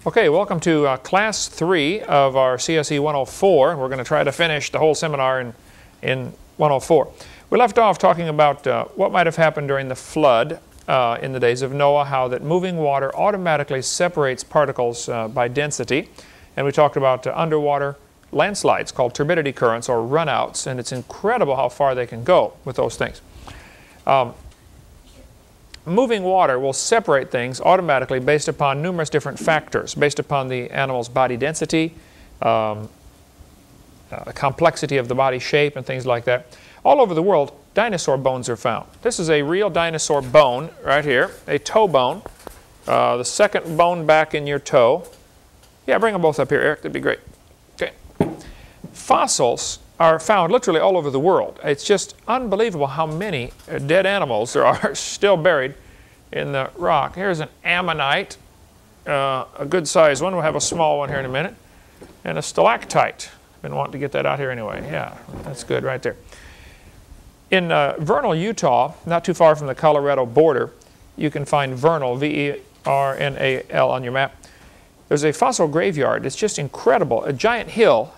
Okay, welcome to Class 3 of our CSE 104. We're going to try to finish the whole seminar in 104. We left off talking about what might have happened during the flood in the days of Noah, how that moving water automatically separates particles by density. And we talked about underwater landslides called turbidity currents or runouts, and it's incredible how far they can go with those things. Moving water will separate things automatically based upon numerous different factors, based upon the animal's body density, complexity of the body shape, and things like that. All over the world, dinosaur bones are found. This is a real dinosaur bone right here, a toe bone, the second bone back in your toe. Yeah, bring them both up here, Eric. That'd be great. Okay. Fossils are found literally all over the world. It's just unbelievable how many dead animals there are still buried in the rock. Here's an ammonite, a good sized one. We'll have a small one here in a minute. And a stalactite. Been wanting to get that out here anyway. Yeah, that's good right there. In Vernal, Utah, not too far from the Colorado border, you can find Vernal, V-E-R-N-A-L on your map. There's a fossil graveyard. It's just incredible. A giant hill.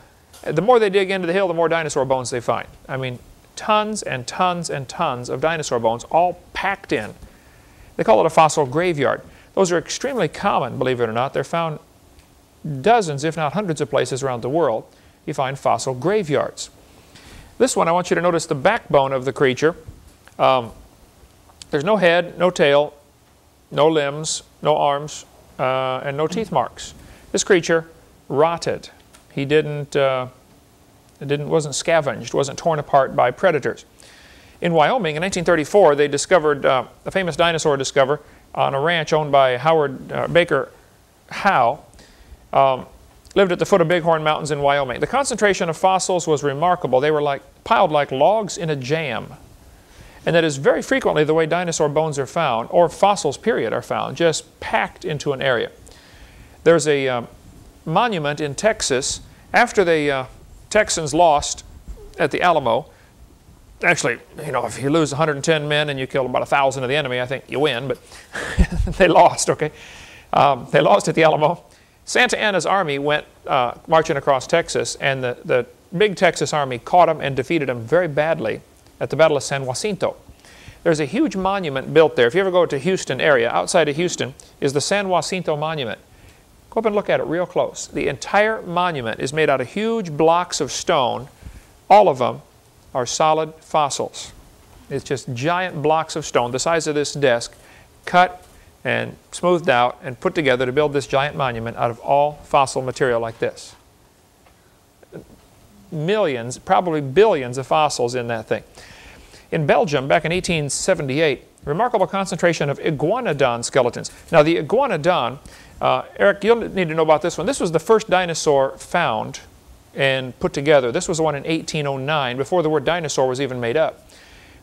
The more they dig into the hill, the more dinosaur bones they find. I mean, tons and tons and tons of dinosaur bones all packed in. They call it a fossil graveyard. Those are extremely common, believe it or not. They're found dozens, if not hundreds of places around the world. You find fossil graveyards. This one, I want you to notice the backbone of the creature. There's no head, no tail, no limbs, no arms, and no teeth marks. This creature rotted. He wasn't scavenged, wasn't torn apart by predators. In Wyoming, in 1934, they discovered a famous dinosaur discoverer on a ranch owned by Howard Baker Howe. Lived at the foot of Bighorn Mountains in Wyoming. The concentration of fossils was remarkable. They were piled like logs in a jam. And that is very frequently the way dinosaur bones are found, or fossils, period, are found, just packed into an area. There's a monument in Texas after the Texans lost at the Alamo. Actually, you know, if you lose 110 men and you kill about 1,000 of the enemy, I think you win, but they lost, okay? They lost at the Alamo. Santa Anna's army went marching across Texas, and the big Texas army caught them and defeated them very badly at the Battle of San Jacinto. There's a huge monument built there. If you ever go to Houston area, outside of Houston is the San Jacinto Monument. Go up and look at it real close. The entire monument is made out of huge blocks of stone. All of them are solid fossils. It's just giant blocks of stone the size of this desk, cut and smoothed out and put together to build this giant monument out of all fossil material like this. Millions, probably billions of fossils in that thing. In Belgium, back in 1878, remarkable concentration of iguanodon skeletons. Now the iguanodon, Eric, you'll need to know about this one. This was the first dinosaur found and put together. This was the one in 1809, before the word dinosaur was even made up.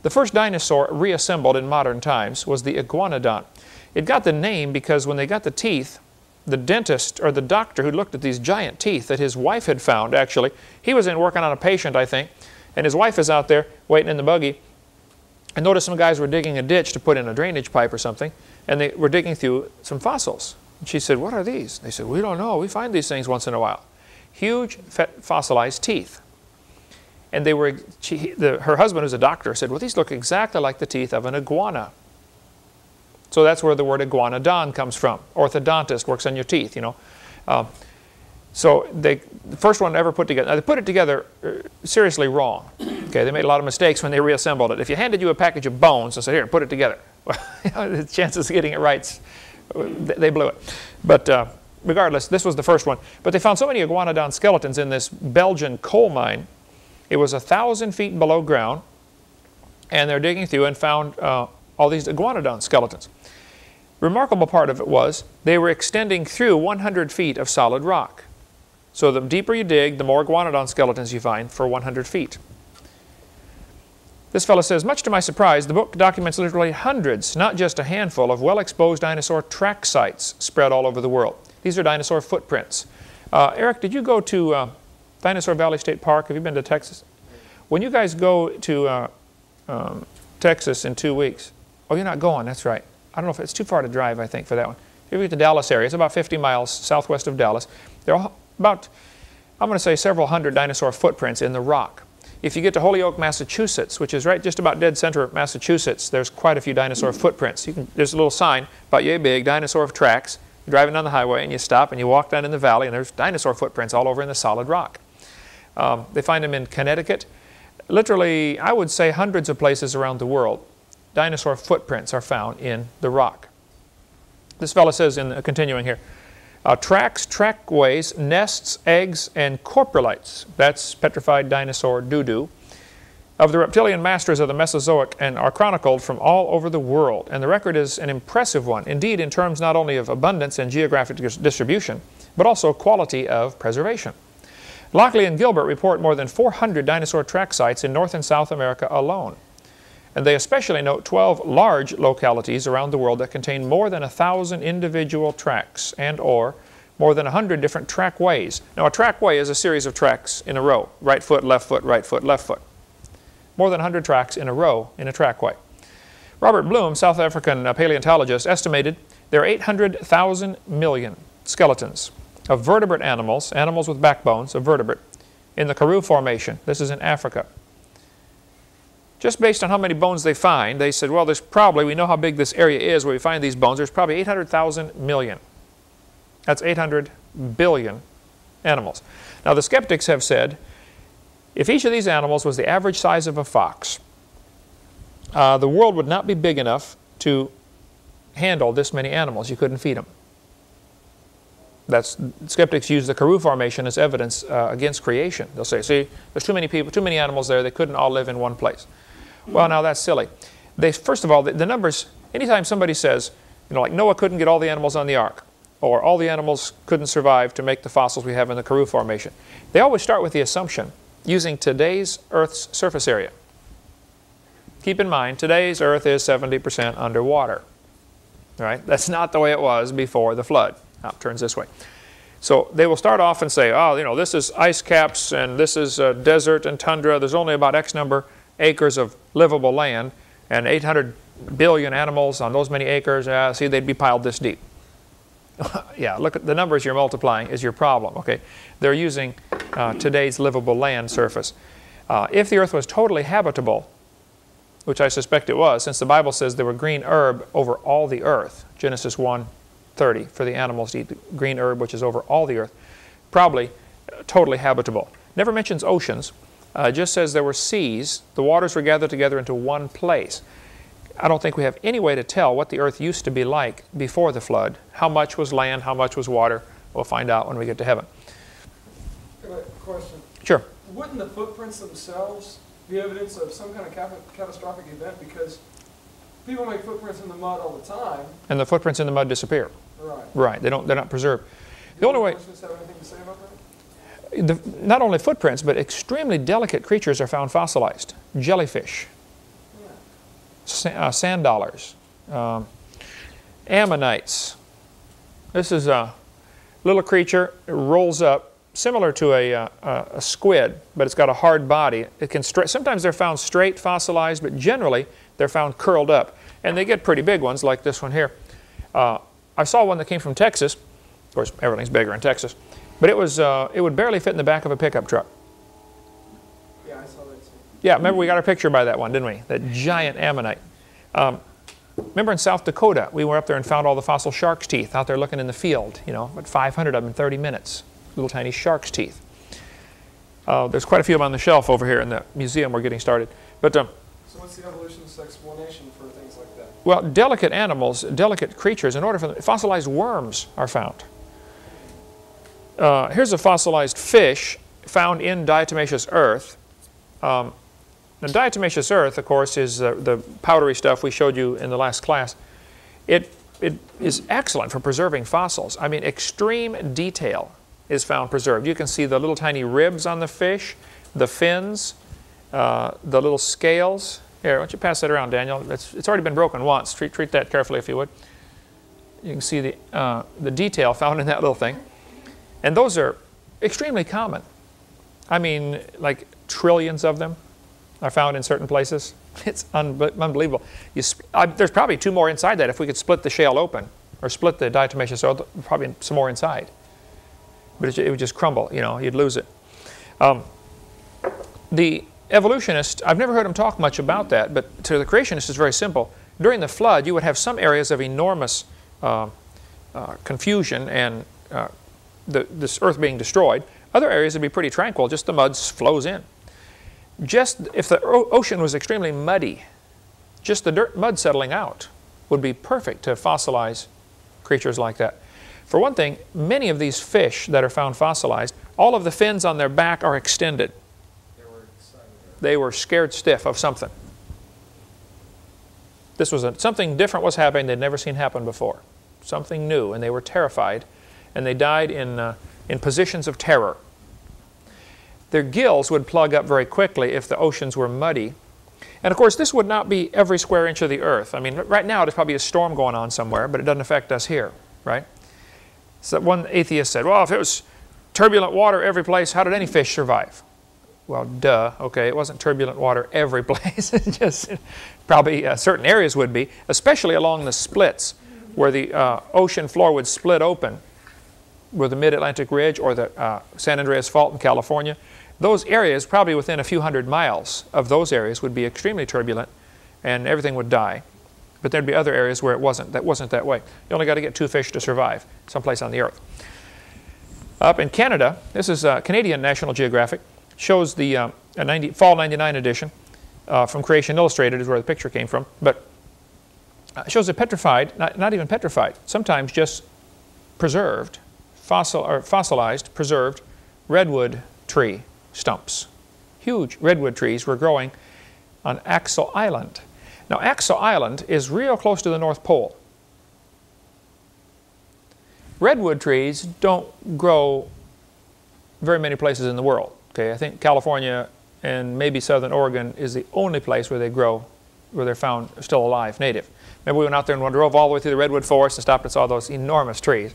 The first dinosaur reassembled in modern times was the iguanodon. It got the name because when they got the teeth, the dentist or the doctor who looked at these giant teeth that his wife had found, actually, he was in working on a patient, I think, and his wife is out there waiting in the buggy, and noticed some guys were digging a ditch to put in a drainage pipe or something, and they were digging through some fossils. And she said, "What are these?" They said, "We don't know. We find these things once in a while." Huge fossilized teeth. And they were, her husband, who's a doctor, said, "Well, these look exactly like the teeth of an iguana." So that's where the word iguanodon comes from. Orthodontist, works on your teeth, you know. So the first one ever put together, now they put it together seriously wrong. Okay, they made a lot of mistakes when they reassembled it. If you handed you a package of bones and said, "Here, put it together," well, the chances of getting it right, they blew it. But regardless, this was the first one. But they found so many iguanodon skeletons in this Belgian coal mine. It was 1,000 feet below ground, and they're digging through and found all these iguanodon skeletons. Remarkable part of it was they were extending through 100 feet of solid rock. So the deeper you dig, the more iguanodon skeletons you find for 100 feet. This fellow says, "Much to my surprise, the book documents literally hundreds, not just a handful, of well-exposed dinosaur track sites spread all over the world." These are dinosaur footprints. Eric, did you go to Dinosaur Valley State Park? Have you been to Texas? When you guys go to Texas in 2 weeks, oh, you're not going, that's right. I don't know if it's too far to drive, I think, for that one. If you get to Dallas area, it's about 50 miles southwest of Dallas. There are about, I'm going to say, several hundred dinosaur footprints in the rock. If you get to Holyoke, Massachusetts, which is right just about dead center of Massachusetts, there's quite a few dinosaur footprints. There's a little sign about yay big, dinosaur tracks. You're driving down the highway and you stop and you walk down in the valley and there's dinosaur footprints all over in the solid rock. They find them in Connecticut. Literally, I would say hundreds of places around the world, dinosaur footprints are found in the rock. This fellow says, continuing here, tracks, trackways, nests, eggs, and coprolites, that's petrified dinosaur doo-doo, of the reptilian masters of the Mesozoic and are chronicled from all over the world. And the record is an impressive one, indeed in terms not only of abundance and geographic distribution, but also quality of preservation. Lockley and Gilbert report more than 400 dinosaur track sites in North and South America alone. And they especially note 12 large localities around the world that contain more than 1,000 individual tracks and or more than 100 different trackways. Now a trackway is a series of tracks in a row. Right foot, left foot, right foot, left foot. More than 100 tracks in a row in a trackway. Robert Bloom, South African paleontologist, estimated there are 800,000 million skeletons of vertebrate animals, animals with backbones of vertebrate, in the Karoo Formation. This is in Africa. Just based on how many bones they find, they said, well, there's probably, we know how big this area is where we find these bones, there's probably 800,000 million. That's 800 billion animals. Now the skeptics have said, if each of these animals was the average size of a fox, the world would not be big enough to handle this many animals. You couldn't feed them. Skeptics use the Karoo Formation as evidence against creation. They'll say, see, there's too many people, too many animals there, they couldn't all live in one place. Well, now that's silly. First of all, the numbers, anytime somebody says, you know, like Noah couldn't get all the animals on the ark, or all the animals couldn't survive to make the fossils we have in the Karoo Formation, they always start with the assumption using today's Earth's surface area. Keep in mind, today's Earth is 70% underwater. Right? That's not the way it was before the flood. Now it turns this way. So they will start off and say, oh, you know, this is ice caps and this is desert and tundra. There's only about X number acres of livable land and 800 billion animals on those many acres. See, they'd be piled this deep. Yeah, look at the numbers you're multiplying is your problem. Okay, they're using today's livable land surface. If the earth was totally habitable, which I suspect it was, since the Bible says there were green herb over all the earth, Genesis 1:30, for the animals to eat green herb which is over all the earth, probably totally habitable. Never mentions oceans, just says there were seas, the waters were gathered together into one place. I don't think we have any way to tell what the earth used to be like before the flood. How much was land, how much was water, we'll find out when we get to heaven. Question. Sure. Wouldn't the footprints themselves be evidence of some kind of catastrophic event? Because people make footprints in the mud all the time. And the footprints in the mud disappear. Right. Right. They're not preserved. The only way. Have anything to say about that? Not only footprints, but extremely delicate creatures are found fossilized. Jellyfish, sand dollars, ammonites. This is a little creature. It rolls up, similar to a squid, but it's got a hard body. It can sometimes they're found straight, fossilized, but generally they're found curled up, and they get pretty big ones like this one here. I saw one that came from Texas. Of course, everything's bigger in Texas, but it would barely fit in the back of a pickup truck. Yeah, I saw that too. Yeah, remember we got our picture by that one, didn't we? That giant ammonite. Remember in South Dakota, we were up there and found all the fossil shark's teeth out there looking in the field, you know, but 500 of them in 30 minutes. Little tiny shark's teeth. There's quite a few of them on the shelf over here in the museum we're getting started. But so what's the evolutionist explanation for things like that? Well, delicate animals, delicate creatures, in order for them, fossilized worms are found. Here's a fossilized fish found in diatomaceous earth. Now, diatomaceous earth, of course, is the powdery stuff we showed you in the last class. It is excellent for preserving fossils. I mean, extreme detail is found preserved. You can see the little tiny ribs on the fish, the fins, the little scales. Here, why don't you pass that around, Daniel? It's already been broken once. Treat that carefully if you would. You can see the detail found in that little thing. And those are extremely common. I mean, like trillions of them are found in certain places. It's unbelievable. There's probably 2 more inside that if we could split the shell open, or split the diatomaceous soil, probably some more inside. But it would just crumble, you know, you'd lose it. The evolutionist, I've never heard him talk much about that, but to the creationist it's very simple. During the flood, you would have some areas of enormous confusion and this earth being destroyed. Other areas would be pretty tranquil, just the mud flows in. Just if the ocean was extremely muddy, just the mud settling out would be perfect to fossilize creatures like that. For one thing, many of these fish that are found fossilized, all of the fins on their back are extended. They were scared stiff of something. This was something different was happening they'd never seen happen before. Something new, and they were terrified, and they died in positions of terror. Their gills would plug up very quickly if the oceans were muddy. And of course, this would not be every square inch of the earth. I mean, right now there's probably a storm going on somewhere, but it doesn't affect us here, right? So one atheist said, well, if it was turbulent water every place, how did any fish survive? Well, duh, okay, it wasn't turbulent water every place. Just probably certain areas would be, especially along the splits where the ocean floor would split open with the Mid-Atlantic Ridge or the San Andreas Fault in California. Those areas, probably within a few hundred miles of those areas, would be extremely turbulent and everything would die. But there'd be other areas where it wasn't that way. You only got to get 2 fish to survive someplace on the earth. Up in Canada, this is Canadian National Geographic, shows the fall 99 edition from Creation Illustrated is where the picture came from, but it shows a petrified, not even petrified, sometimes just preserved, fossilized, preserved redwood tree stumps. Huge redwood trees were growing on Axel Island. Now, Axel Island is real close to the North Pole. Redwood trees don't grow very many places in the world. Okay, I think California and maybe Southern Oregon is the only place where they grow, where they're found still alive, native. Remember we went out there and drove all the way through the redwood forest and stopped and saw those enormous trees.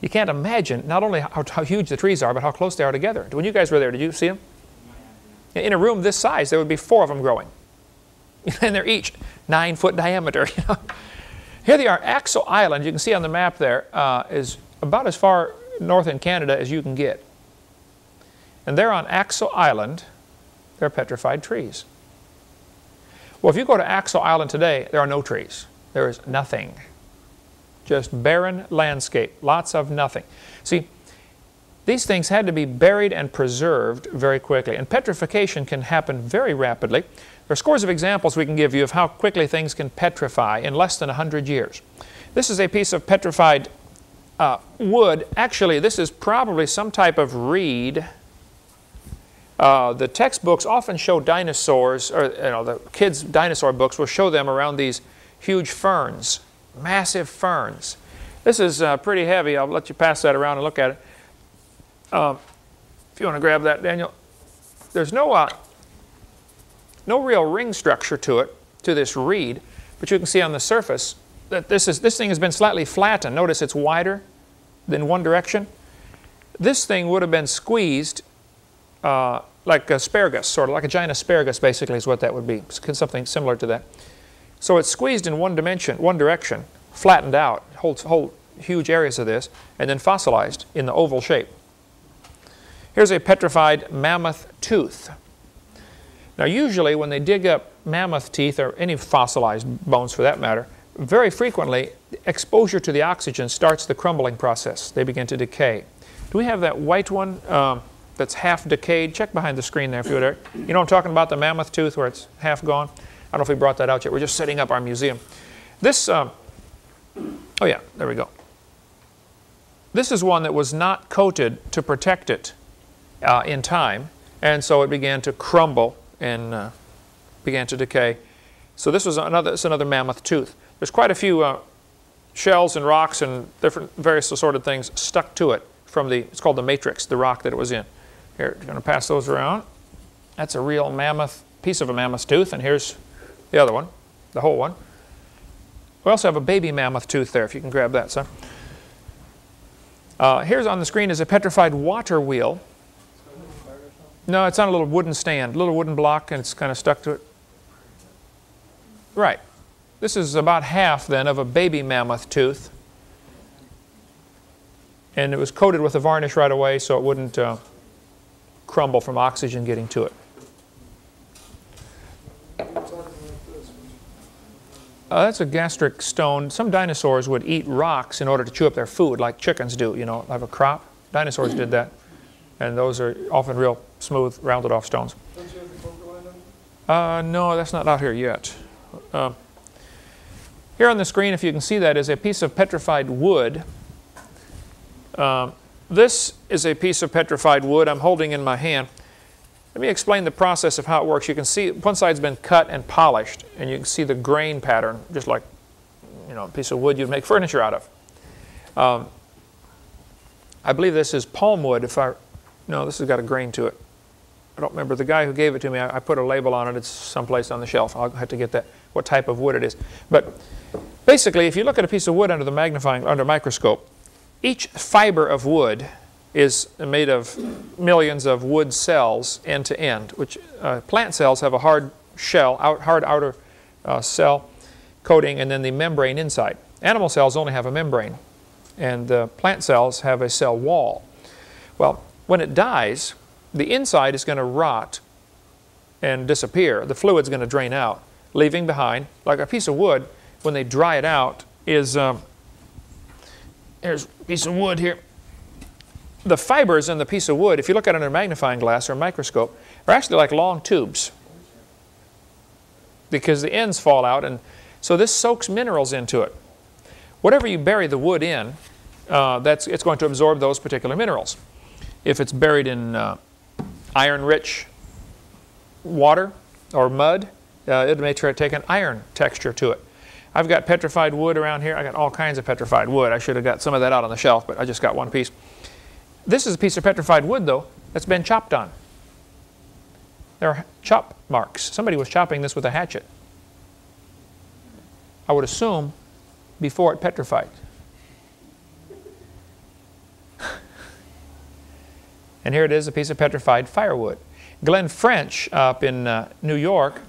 You can't imagine not only how huge the trees are, but how close they are together. When you guys were there, did you see them? In a room this size, there would be 4 of them growing. And they're each 9-foot diameter. You know? Here they are, Axel Island, you can see on the map there, is about as far north in Canada as you can get. And there on Axel Island, there are petrified trees. Well, if you go to Axel Island today, there are no trees. There is nothing. Just barren landscape, lots of nothing. See, these things had to be buried and preserved very quickly. And petrification can happen very rapidly. There are scores of examples we can give you of how quickly things can petrify in less than 100 years. This is a piece of petrified wood. Actually, this is probably some type of reed. The textbooks often show dinosaurs, or the kids' dinosaur books will show them around these huge ferns, massive ferns. This is pretty heavy. I'll let you pass that around and look at it. If you want to grab that, Daniel. There's no real ring structure to it, to this reed, but you can see on the surface that this thing has been slightly flattened. Notice it's wider than one direction. This thing would have been squeezed like asparagus, sort of like a giant asparagus basically is what that would be, something similar to that. So it's squeezed in one direction, flattened out, holds whole huge areas of this, and then fossilized in the oval shape. Here's a petrified mammoth tooth. Now usually when they dig up mammoth teeth, or any fossilized bones for that matter, very frequently exposure to the oxygen starts the crumbling process. They begin to decay. Do we have that white one that's half decayed? Check behind the screen there if you would. You know what I'm talking about, the mammoth tooth where it's half gone? I don't know if we brought that out yet. We're just setting up our museum. This, oh yeah, there we go. This is one that was not coated to protect it in time, and so it began to crumble and began to decay. So this was another mammoth tooth. There's quite a few shells and rocks and different various assorted things stuck to it from the, it's called the matrix, the rock that it was in. Here, I'm going to pass those around. That's a real mammoth, piece of a mammoth tooth, and here's the other one, the whole one. We also have a baby mammoth tooth there, if you can grab that, son. Here's on the screen is a petrified water wheel. No, it's on a little wooden stand, a little wooden block, and it's kind of stuck to it. Right. This is about half, then, of a baby mammoth tooth. And it was coated with a varnish right away so it wouldn't crumble from oxygen getting to it. That's a gastric stone. Some dinosaurs would eat rocks in order to chew up their food, like chickens do, you know, have a crop. Dinosaurs did that. And those are often real smooth, rounded off stones. Don't you have the poker line on? No, that's not out here yet. Here on the screen, if you can see that, is a piece of petrified wood. This is a piece of petrified wood I'm holding in my hand. Let me explain the process of how it works. You can see one side's been cut and polished, and you can see the grain pattern, just like, you know, a piece of wood you'd make furniture out of. I believe this is palm wood. No, this has got a grain to it. I don't remember. The guy who gave it to me, I put a label on it. It's someplace on the shelf. I'll have to get that, what type of wood it is. But basically, if you look at a piece of wood under the microscope, each fiber of wood is made of millions of wood cells end to end, which plant cells have a hard shell, hard outer cell coating, and then the membrane inside. Animal cells only have a membrane, and the plant cells have a cell wall. Well, when it dies, the inside is going to rot and disappear. The fluid's going to drain out, leaving behind, like a piece of wood, when they dry it out, is, here's a piece of wood here. The fibers in the piece of wood, if you look at it under a magnifying glass or a microscope, are actually like long tubes because the ends fall out, and so this soaks minerals into it. Whatever you bury the wood in, it's going to absorb those particular minerals. If it's buried in iron-rich water or mud, it may take an iron texture to it. I've got petrified wood around here. I got all kinds of petrified wood. I should have got some of that out on the shelf, but I just got one piece. This is a piece of petrified wood, though, that's been chopped on. There are chop marks. Somebody was chopping this with a hatchet. I would assume before it petrified. And here it is, a piece of petrified firewood. Glenn French up in New York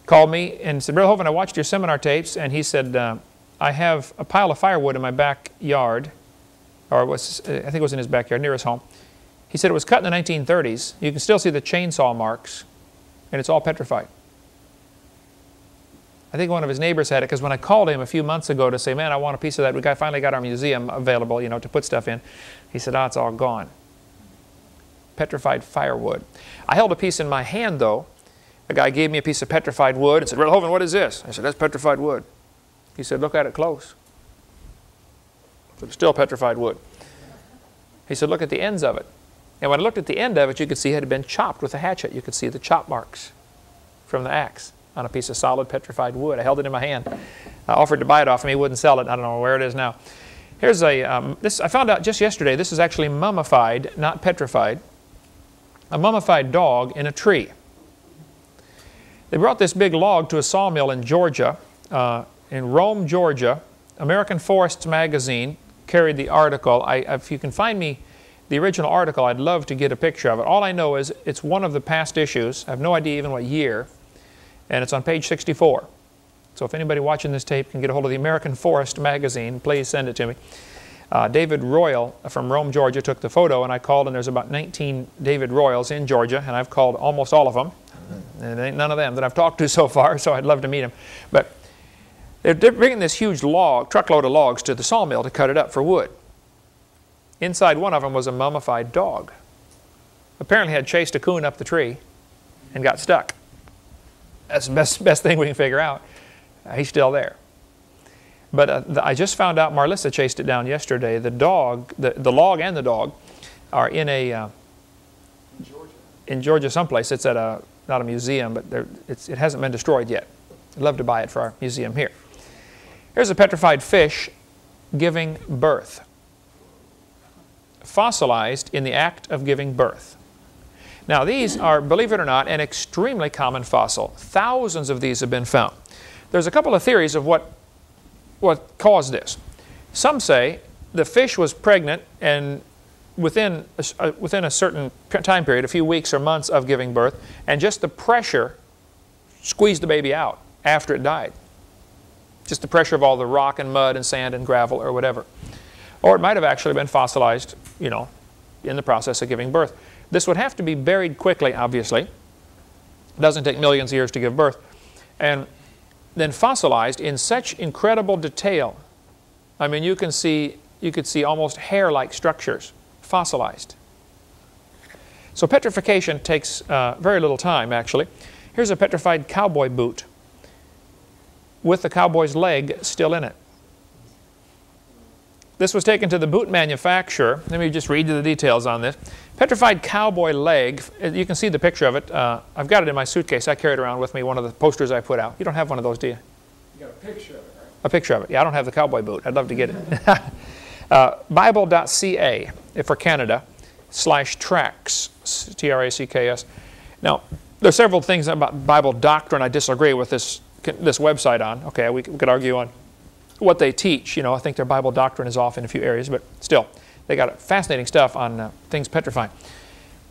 called me and said, Brother Hovind, I watched your seminar tapes, and he said, I have a pile of firewood in my backyard, or I think it was in his backyard, near his home. He said it was cut in the 1930s. You can still see the chainsaw marks, and it's all petrified. I think one of his neighbors had it, because when I called him a few months ago to say, man, I want a piece of that, we finally got our museum available, you know, to put stuff in. He said, oh, it's all gone. Petrified firewood. I held a piece in my hand, though. A guy gave me a piece of petrified wood and said, Brother Hovind, what is this? I said, that's petrified wood. He said, look at it close. But it's still petrified wood. He said, look at the ends of it. And when I looked at the end of it, you could see it had been chopped with a hatchet. You could see the chop marks from the axe on a piece of solid petrified wood. I held it in my hand. I offered to buy it off him. He wouldn't sell it. I don't know where it is now. Here's a, this I found out just yesterday. This is actually mummified, not petrified. A mummified dog in a tree. They brought this big log to a sawmill in Georgia, in Rome, Georgia. American Forests magazine carried the article. If you can find me the original article, I'd love to get a picture of it. All I know is it's one of the past issues. I have no idea even what year, and it's on page 64. So if anybody watching this tape can get a hold of the American Forest magazine, please send it to me. David Royal from Rome, Georgia took the photo, and I called, and there's about 19 David Royals in Georgia, and I've called almost all of them. And there ain't none of them that I've talked to so far, so I'd love to meet them. But they're bringing this huge truckload of logs to the sawmill to cut it up for wood. Inside one of them was a mummified dog. Apparently had chased a coon up the tree and got stuck. That's the best thing we can figure out. He's still there. But I just found out Marlissa chased it down yesterday. The dog, the log and the dog are in Georgia someplace. It's at not a museum, but it hasn't been destroyed yet. I'd love to buy it for our museum here. Here's a petrified fish giving birth. Fossilized in the act of giving birth. Now these are, believe it or not, an extremely common fossil. Thousands of these have been found. There's a couple of theories of what caused this. Some say the fish was pregnant and within a certain time period, a few weeks or months of giving birth, and just the pressure squeezed the baby out after it died. Just the pressure of all the rock and mud and sand and gravel or whatever. Or it might have actually been fossilized, you know, in the process of giving birth. This would have to be buried quickly, obviously. It doesn't take millions of years to give birth. And then fossilized in such incredible detail. I mean, you could see almost hair-like structures fossilized. So petrification takes very little time, actually. Here's a petrified cowboy boot with the cowboy's leg still in it. This was taken to the boot manufacturer. Let me just read you the details on this. Petrified cowboy leg. You can see the picture of it. I've got it in my suitcase. I carry it around with me, one of the posters I put out. You don't have one of those, do you? You got a picture of it, right? A picture of it. Yeah, I don't have the cowboy boot. I'd love to get it. Bible.ca for Canada /tracks, T-R-A-C-K-S. Now, there's several things about Bible doctrine I disagree with this website on. Okay, we could argue on what they teach. You know, I think their Bible doctrine is off in a few areas, but still, they got fascinating stuff on things petrifying.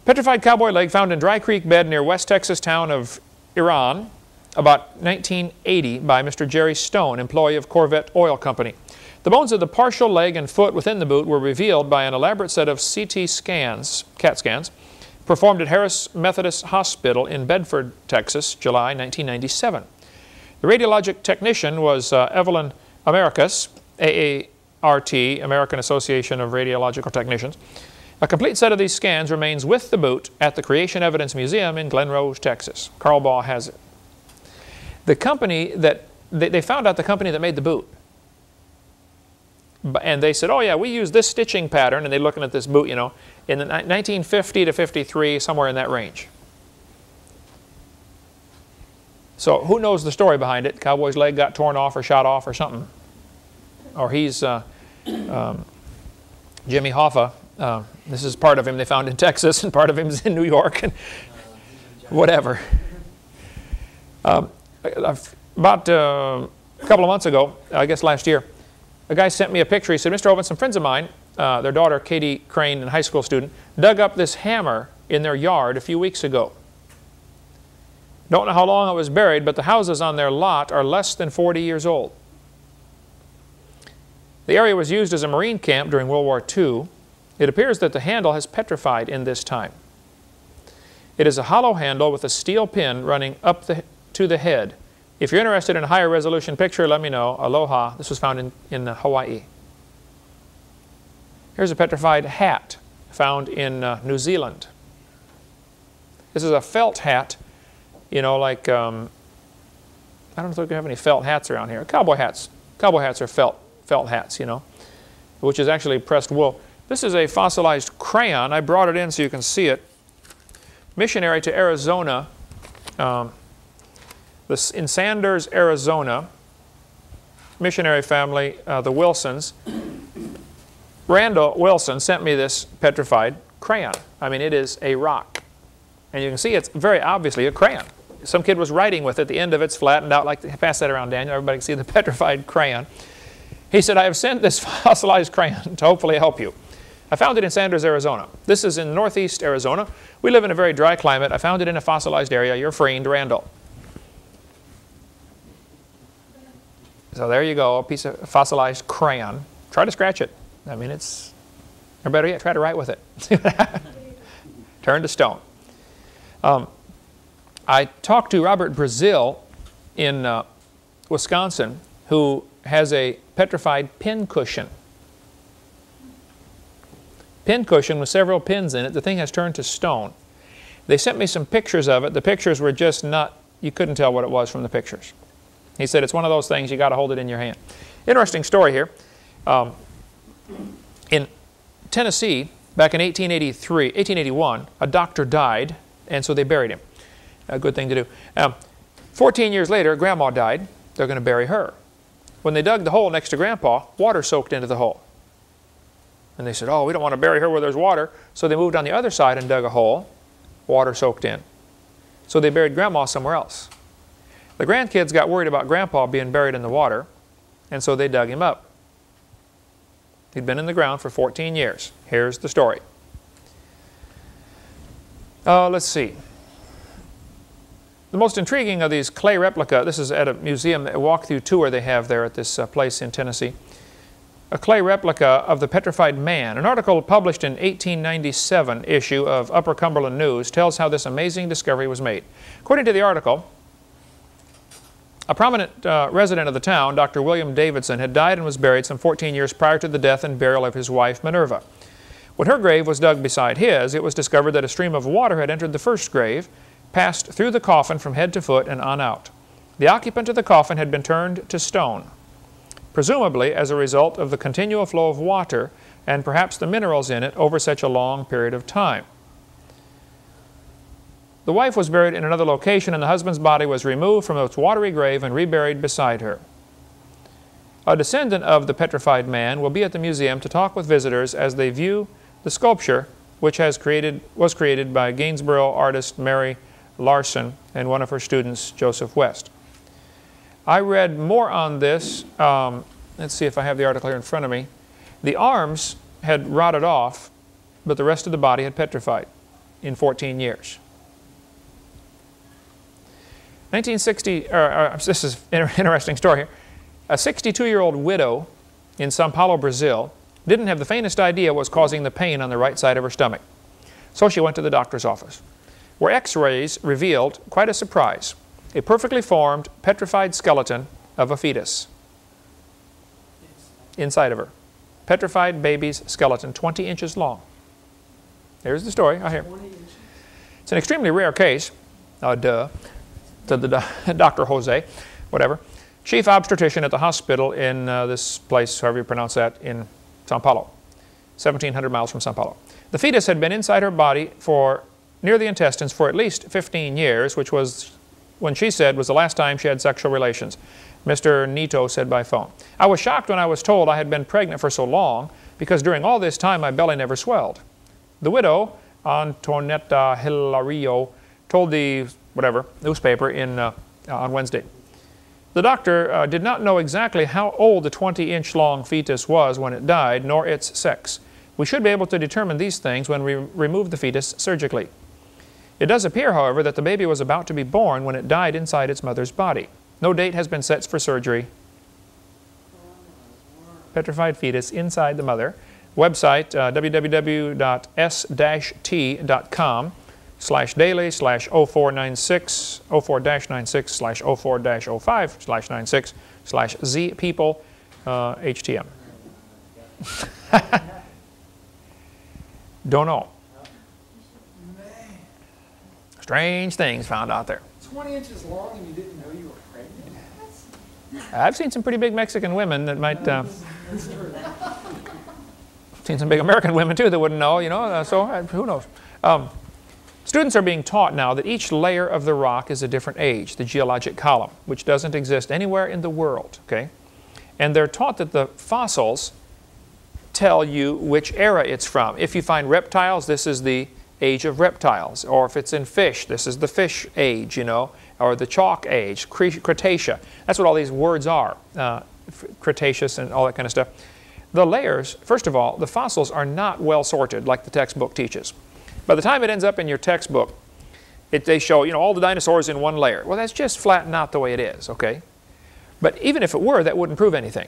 Petrified cowboy leg found in Dry Creek bed near West Texas town of Iran, about 1980, by Mr. Jerry Stone, employee of Corvette Oil Company. The bones of the partial leg and foot within the boot were revealed by an elaborate set of CT scans, CAT scans, performed at Harris Methodist Hospital in Bedford, Texas, July 1997. The radiologic technician was Evelyn Americas, AART, American Association of Radiological Technicians. A complete set of these scans remains with the boot at the Creation Evidence Museum in Glen Rose, Texas. Carl Baugh has it. The company that, they found out the company that made the boot. And they said, oh yeah, we use this stitching pattern, and they're looking at this boot, you know, in the 1950 to 53, somewhere in that range. So who knows the story behind it? Cowboy's leg got torn off or shot off or something. Or he's Jimmy Hoffa. This is part of him they found in Texas, and part of him is in New York, and whatever. About a couple of months ago, I guess last year, a guy sent me a picture. He said, Mr. Hovind, some friends of mine, their daughter, Katie Crane, a high school student, dug up this hammer in their yard a few weeks ago. Don't know how long it was buried, but the houses on their lot are less than 40 years old. The area was used as a Marine camp during World War II. It appears that the handle has petrified in this time. It is a hollow handle with a steel pin running up to the head. If you're interested in a higher resolution picture, let me know. Aloha. This was found in Hawaii. Here's a petrified hat found in New Zealand. This is a felt hat, you know, like, I don't know if we have any felt hats around here. Cowboy hats. Cowboy hats are felt hats, you know, which is actually pressed wool. This is a fossilized crayon. I brought it in so you can see it. Missionary to Arizona. In Sanders, Arizona, missionary family, the Wilsons. Randall Wilson sent me this petrified crayon. I mean, it is a rock. And you can see it's very obviously a crayon. Some kid was writing with it. The end of it's flattened out. Like, pass that around, Daniel. Everybody can see the petrified crayon. He said, I have sent this fossilized crayon to hopefully help you. I found it in Sanders, Arizona. This is in northeast Arizona. We live in a very dry climate. I found it in a fossilized area. Your friend, Randall. So there you go, a piece of fossilized crayon. Try to scratch it. I mean, it's, or better yet, try to write with it. Turn to stone. I talked to Robert Brazil in Wisconsin, who has a petrified pin cushion. Pin cushion with several pins in it. The thing has turned to stone. They sent me some pictures of it. The pictures were just not, you couldn't tell what it was from the pictures. He said, it's one of those things, you got to hold it in your hand. Interesting story here. In Tennessee, back in 1881, a doctor died, and so they buried him. A good thing to do. 14 years later, Grandma died. They're going to bury her. When they dug the hole next to Grandpa, water soaked into the hole. And they said, oh, we don't want to bury her where there's water. So they moved on the other side and dug a hole. Water soaked in. So they buried Grandma somewhere else. The grandkids got worried about Grandpa being buried in the water, and so they dug him up. He'd been in the ground for 14 years. Here's the story. Let's see. The most intriguing of these clay replica, this is at a museum, a walk-through tour they have there at this place in Tennessee. a clay replica of the petrified man. An article published in 1897 issue of Upper Cumberland News tells how this amazing discovery was made. According to the article, a prominent resident of the town, Dr. William Davidson, had died and was buried some 14 years prior to the death and burial of his wife, Minerva. When her grave was dug beside his, it was discovered that a stream of water had entered the first grave, passed through the coffin from head to foot and on out. The occupant of the coffin had been turned to stone, presumably as a result of the continual flow of water and perhaps the minerals in it over such a long period of time. The wife was buried in another location, and the husband's body was removed from its watery grave and reburied beside her. A descendant of the petrified man will be at the museum to talk with visitors as they view the sculpture, which was created by Gainsborough artist Mary Larson and one of her students, Joseph West. I read more on this. Let's see if I have the article here in front of me. The arms had rotted off, but the rest of the body had petrified in 14 years. 1960, this is an interesting story here. A 62-year-old widow in São Paulo, Brazil, didn't have the faintest idea what was causing the pain on the right side of her stomach. So she went to the doctor's office, where x-rays revealed quite a surprise: a perfectly formed, petrified skeleton of a fetus inside of her. Petrified baby's skeleton, 20 inches long. There's the story. Here. It's an extremely rare case. To the Dr. Jose, whatever, chief obstetrician at the hospital in this place, however you pronounce that, in São Paulo, 1,700 miles from São Paulo. The fetus had been inside her body near the intestines for at least 15 years, which was, when she said, was the last time she had sexual relations. Mr. Nito said by phone. I was shocked when I was told I had been pregnant for so long, because during all this time my belly never swelled. The widow, Antonetta Hilario, told the newspaper on Wednesday. The doctor did not know exactly how old the 20-inch long fetus was when it died, nor its sex. We should be able to determine these things when we remove the fetus surgically. It does appear, however, that the baby was about to be born when it died inside its mother's body. No date has been set for surgery. Petrified fetus inside the mother. Website www.s-t.com/daily/0496 04-96/04-05/96/zpeople htm. Don't know. Strange things found out there. 20 inches long and you didn't know you were pregnant? I've seen some pretty big Mexican women that might... seen some big American women too that wouldn't know, you know, so who knows. Students are being taught now that each layer of the rock is a different age, the geologic column, which doesn't exist anywhere in the world, okay? And they're taught that the fossils tell you which era it's from. If you find reptiles, this is the age of reptiles. Or if it's in fish, this is the fish age, you know, or the chalk age, Cretaceous. That's what all these words are, Cretaceous and all that kind of stuff. The layers, first of all, the fossils are not well sorted like the textbook teaches. By the time it ends up in your textbook, they show, you know, all the dinosaurs in one layer. Well, that's just flat not the way it is, okay? But even if it were, that wouldn't prove anything.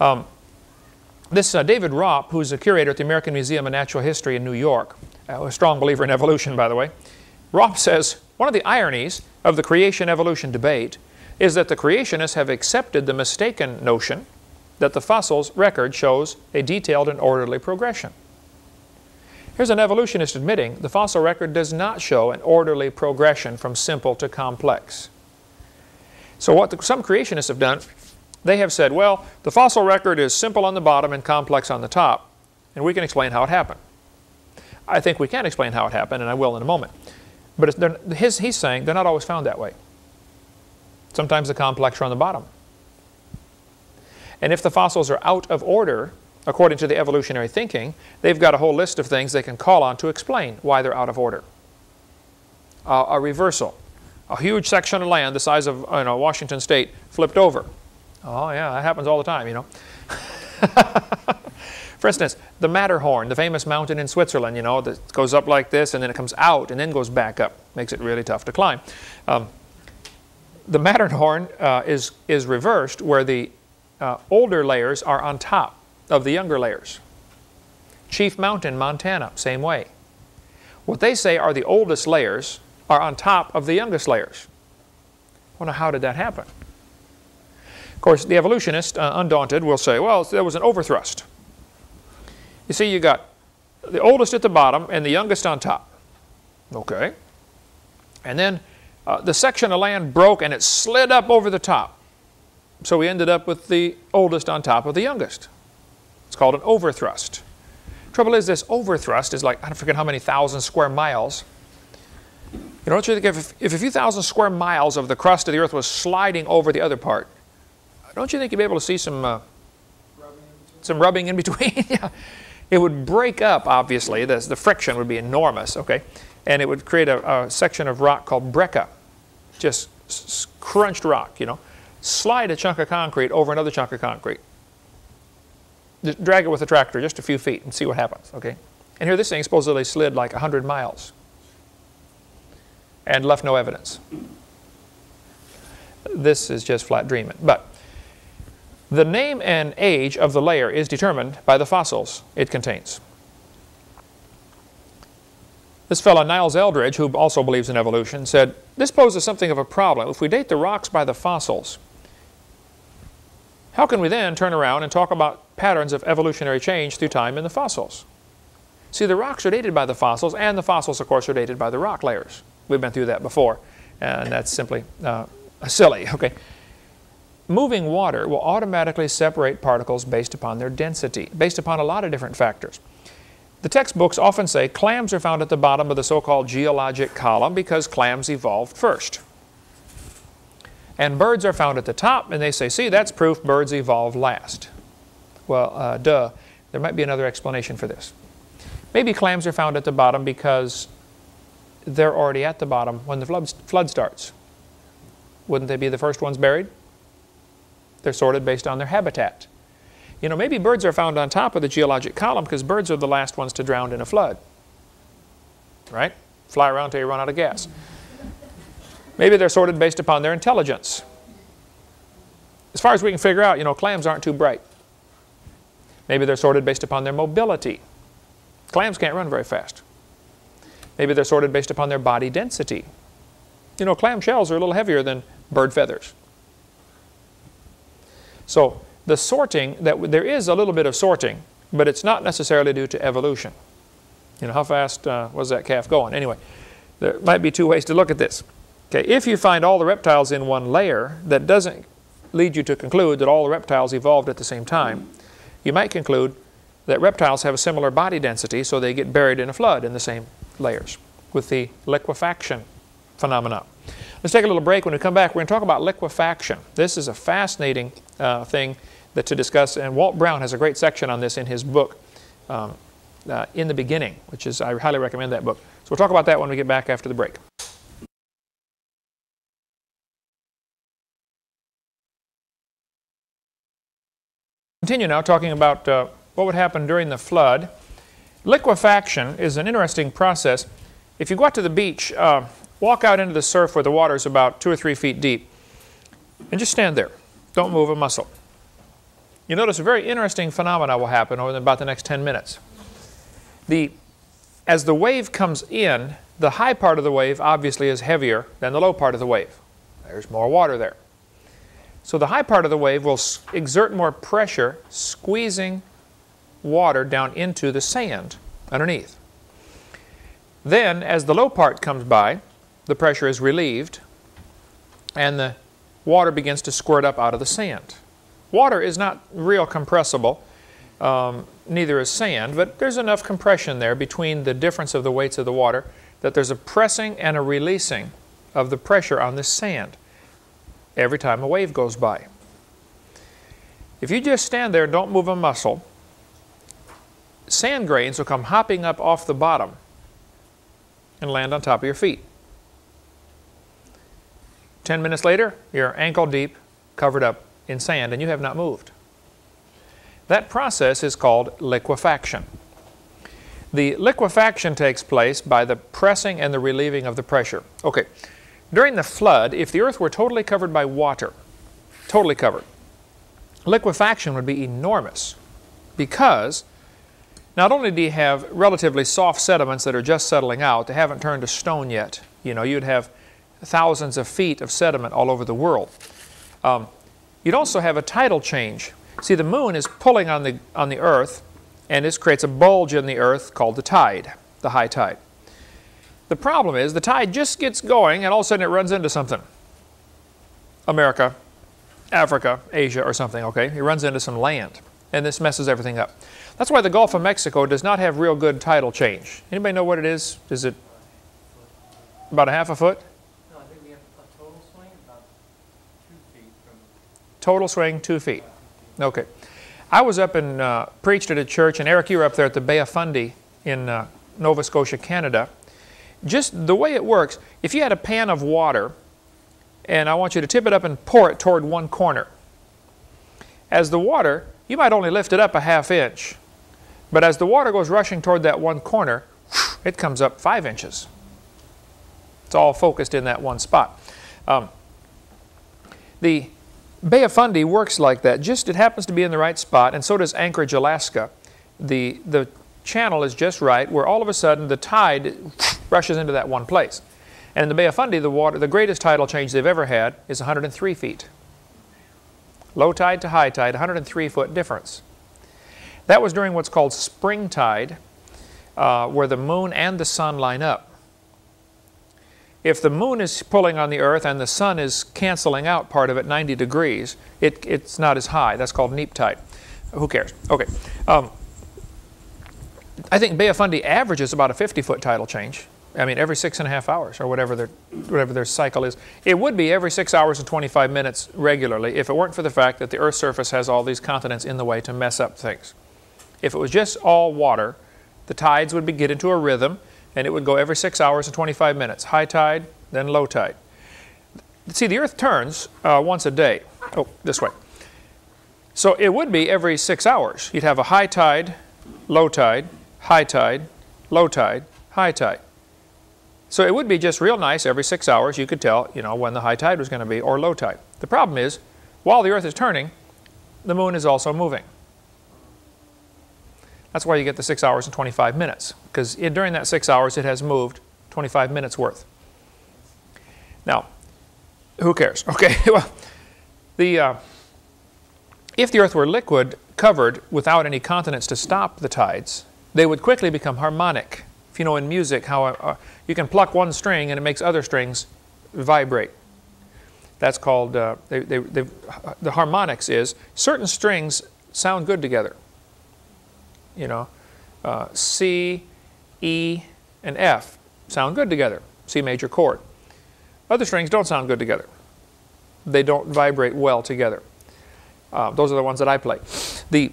David Ropp, who's a curator at the American Museum of Natural History in New York, a strong believer in evolution, by the way, Ropp says, one of the ironies of the creation-evolution debate is that the creationists have accepted the mistaken notion that the fossil's record shows a detailed and orderly progression. Here's an evolutionist admitting the fossil record does not show an orderly progression from simple to complex. So what some creationists have done, they have said, well, the fossil record is simple on the bottom and complex on the top, and we can explain how it happened. I think we can explain how it happened, and I will in a moment. But he's saying they're not always found that way. Sometimes the complex are on the bottom. And if the fossils are out of order, according to the evolutionary thinking, they've got a whole list of things they can call on to explain why they're out of order. A reversal. A huge section of land the size of Washington State flipped over. Oh yeah, that happens all the time, you know. For instance, the Matterhorn, the famous mountain in Switzerland, you know, that goes up like this and then it comes out and then goes back up. Makes it really tough to climb. The Matterhorn is reversed where the older layers are on top of the younger layers. Chief Mountain, Montana, same way. What they say are the oldest layers are on top of the youngest layers. I wonder, how did that happen? Of course, the evolutionist, undaunted, will say, well, there was an overthrust. You see, you got the oldest at the bottom and the youngest on top. Okay. And then the section of land broke and it slid up over the top. So we ended up with the oldest on top of the youngest. It's called an overthrust. Trouble is, this overthrust is like, I don't forget how many thousand square miles. You know, don't you think if a few thousand square miles of the crust of the earth was sliding over the other part, don't you think you'd be able to see some rubbing in between? Yeah. It would break up, obviously. The friction would be enormous, okay? And it would create a section of rock called breccia, just crunched rock, you know. Slide a chunk of concrete over another chunk of concrete. Just drag it with a tractor just a few feet and see what happens, okay? And here this thing supposedly slid like 100 miles and left no evidence. This is just flat dreaming. But the name and age of the layer is determined by the fossils it contains. This fellow, Niles Eldridge, who also believes in evolution, said, this poses something of a problem. If we date the rocks by the fossils, how can we then turn around and talk about patterns of evolutionary change through time in the fossils? See, the rocks are dated by the fossils, and the fossils, of course, are dated by the rock layers. We've been through that before, and that's simply silly, okay? Moving water will automatically separate particles based upon their density, based upon a lot of different factors. The textbooks often say clams are found at the bottom of the so-called geologic column because clams evolved first. And birds are found at the top, and they say, see, that's proof birds evolved last. Well, duh. There might be another explanation for this. Maybe clams are found at the bottom because they're already at the bottom when the flood starts. Wouldn't they be the first ones buried? They're sorted based on their habitat. You know, maybe birds are found on top of the geologic column because birds are the last ones to drown in a flood. Right? Fly around till you run out of gas. Maybe they're sorted based upon their intelligence. As far as we can figure out, you know, clams aren't too bright. Maybe they're sorted based upon their mobility. Clams can't run very fast. Maybe they're sorted based upon their body density. You know, clam shells are a little heavier than bird feathers. So the sorting, there is a little bit of sorting, but it's not necessarily due to evolution. You know, how fast was that calf going? Anyway, there might be two ways to look at this. Okay, if you find all the reptiles in one layer, that doesn't lead you to conclude that all the reptiles evolved at the same time. You might conclude that reptiles have a similar body density, so they get buried in a flood in the same layers with the liquefaction phenomenon. Let's take a little break. When we come back, we're going to talk about liquefaction. This is a fascinating thing to discuss, and Walt Brown has a great section on this in his book, In the Beginning, which is, I highly recommend that book. So we'll talk about that when we get back after the break. Continue now talking about what would happen during the flood. Liquefaction is an interesting process. If you go out to the beach, walk out into the surf where the water is about 2 or 3 feet deep, and just stand there. Don't move a muscle. You notice a very interesting phenomena will happen over about the next 10 minutes. As the wave comes in, the high part of the wave obviously is heavier than the low part of the wave. There's more water there. So the high part of the wave will exert more pressure, squeezing water down into the sand underneath. Then, as the low part comes by, the pressure is relieved, and the water begins to squirt up out of the sand. Water is not real compressible, neither is sand, but there's enough compression there between the difference of the weights of the water that there's a pressing and a releasing of the pressure on the sand every time a wave goes by. If you just stand there and don't move a muscle, sand grains will come hopping up off the bottom and land on top of your feet. 10 minutes later, you're ankle deep, covered up in sand, and you have not moved. That process is called liquefaction. The liquefaction takes place by the pressing and the relieving of the pressure. Okay, during the flood, if the earth were totally covered by water, totally covered, liquefaction would be enormous because not only do you have relatively soft sediments that are just settling out, they haven't turned to stone yet. You know, you'd have thousands of feet of sediment all over the world. You'd also have a tidal change. See, the moon is pulling on the earth, and this creates a bulge in the earth called the tide, the high tide. The problem is the tide just gets going, and all of a sudden it runs into something. America, Africa, Asia, or something, okay? It runs into some land, and this messes everything up. That's why the Gulf of Mexico does not have real good tidal change. Anybody know what it is? Is it about a half a foot? No, I think we have a total swing about 2 feet from... Total swing, 2 feet. Okay. I was up and preached at a church, and Eric, you were up there at the Bay of Fundy in Nova Scotia, Canada. Just the way it works, if you had a pan of water, and I want you to tip it up and pour it toward one corner. As the water, you might only lift it up a ½ inch, but as the water goes rushing toward that one corner, it comes up 5 inches. It's all focused in that one spot. The Bay of Fundy works like that. Just it happens to be in the right spot, and so does Anchorage, Alaska. The channel is just right, where all of a sudden the tide rushes into that one place. And in the Bay of Fundy, the greatest tidal change they've ever had is 103 feet. Low tide to high tide, 103-foot difference. That was during what's called spring tide, where the moon and the sun line up. If the moon is pulling on the earth and the sun is canceling out part of it 90 degrees, it's not as high. That's called neap tide. Who cares? Okay. I think Bay of Fundy averages about a 50-foot tidal change. I mean, every 6.5 hours, or whatever their cycle is. It would be every 6 hours and 25 minutes regularly if it weren't for the fact that the Earth's surface has all these continents in the way to mess up things. If it was just all water, the tides would get into a rhythm, and it would go every 6 hours and 25 minutes. High tide, then low tide. See, the Earth turns once a day. Oh, this way. So it would be every 6 hours. You'd have a high tide, low tide, high tide, low tide, high tide. So it would be just real nice every 6 hours you could tell, you know, when the high tide was going to be, or low tide. The problem is, while the Earth is turning, the moon is also moving. That's why you get the 6 hours and 25 minutes, because during that 6 hours it has moved 25 minutes worth. Now, who cares? Okay, well, if the Earth were liquid, covered, without any continents to stop the tides, they would quickly become harmonic. If you know in music how you can pluck one string and it makes other strings vibrate. That's called, the harmonics is, certain strings sound good together. You know, C, E, and F sound good together, C major chord. Other strings don't sound good together. They don't vibrate well together. Those are the ones that I play. The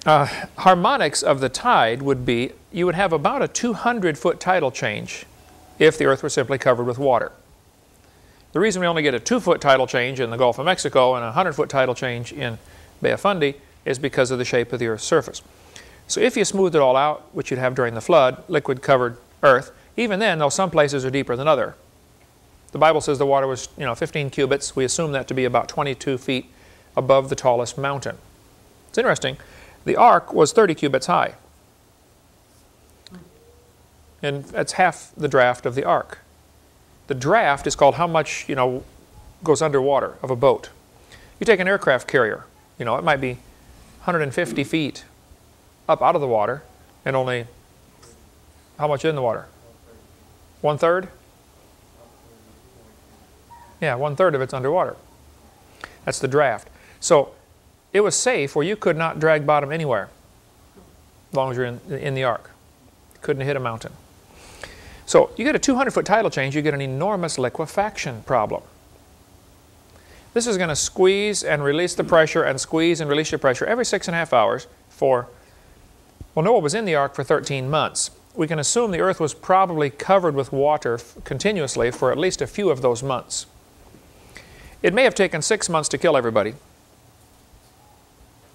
harmonics of the tide would be, you would have about a 200-foot tidal change if the Earth were simply covered with water. The reason we only get a 2-foot tidal change in the Gulf of Mexico and a 100-foot tidal change in Bay of Fundy is because of the shape of the Earth's surface. So if you smooth it all out, which you'd have during the flood, liquid-covered Earth, even then, though some places are deeper than others. The Bible says the water was, 15 cubits. We assume that to be about 22 feet above the tallest mountain. It's interesting. The ark was 30 cubits high. And that's half the draft of the ark. The draft is called how much, goes underwater of a boat. You take an aircraft carrier, it might be 150 feet up out of the water and only how much in the water? 1/3? Yeah, 1/3 of it's underwater. That's the draft. So it was safe where you could not drag bottom anywhere as long as you're in the ark. You couldn't hit a mountain. So you get a 200-foot tidal change, you get an enormous liquefaction problem. This is going to squeeze and release the pressure and squeeze and release your pressure every 6.5 hours for, well, Noah was in the ark for 13 months. We can assume the Earth was probably covered with water continuously for at least a few of those months. It may have taken 6 months to kill everybody.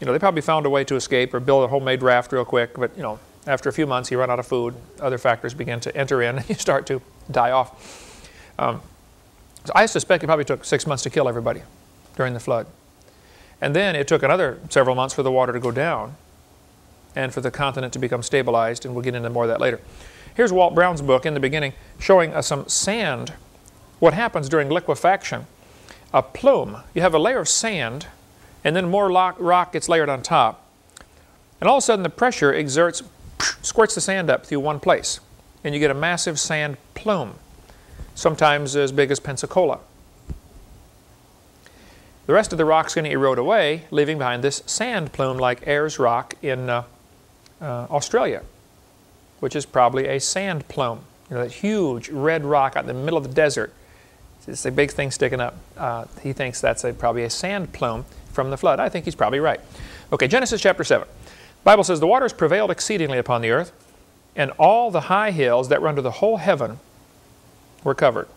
They probably found a way to escape or build a homemade raft real quick, but, after a few months you run out of food, other factors begin to enter in, and you start to die off. So I suspect it probably took 6 months to kill everybody during the flood. And then it took another several months for the water to go down, and for the continent to become stabilized, and we'll get into more of that later. Here's Walt Brown's book in the beginning showing us some sand, what happens during liquefaction. A plume, you have a layer of sand, and then more rock gets layered on top. And all of a sudden the pressure exerts, squirts the sand up through one place, and you get a massive sand plume, sometimes as big as Pensacola. The rest of the rock's going to erode away, leaving behind this sand plume like Ayers Rock in Australia, which is probably a sand plume. You know, that huge red rock out in the middle of the desert. It's a big thing sticking up. He thinks that's probably a sand plume from the flood. I think he's probably right. Okay, Genesis chapter 7. The Bible says, the waters prevailed exceedingly upon the earth, and all the high hills that run to the whole heaven were covered.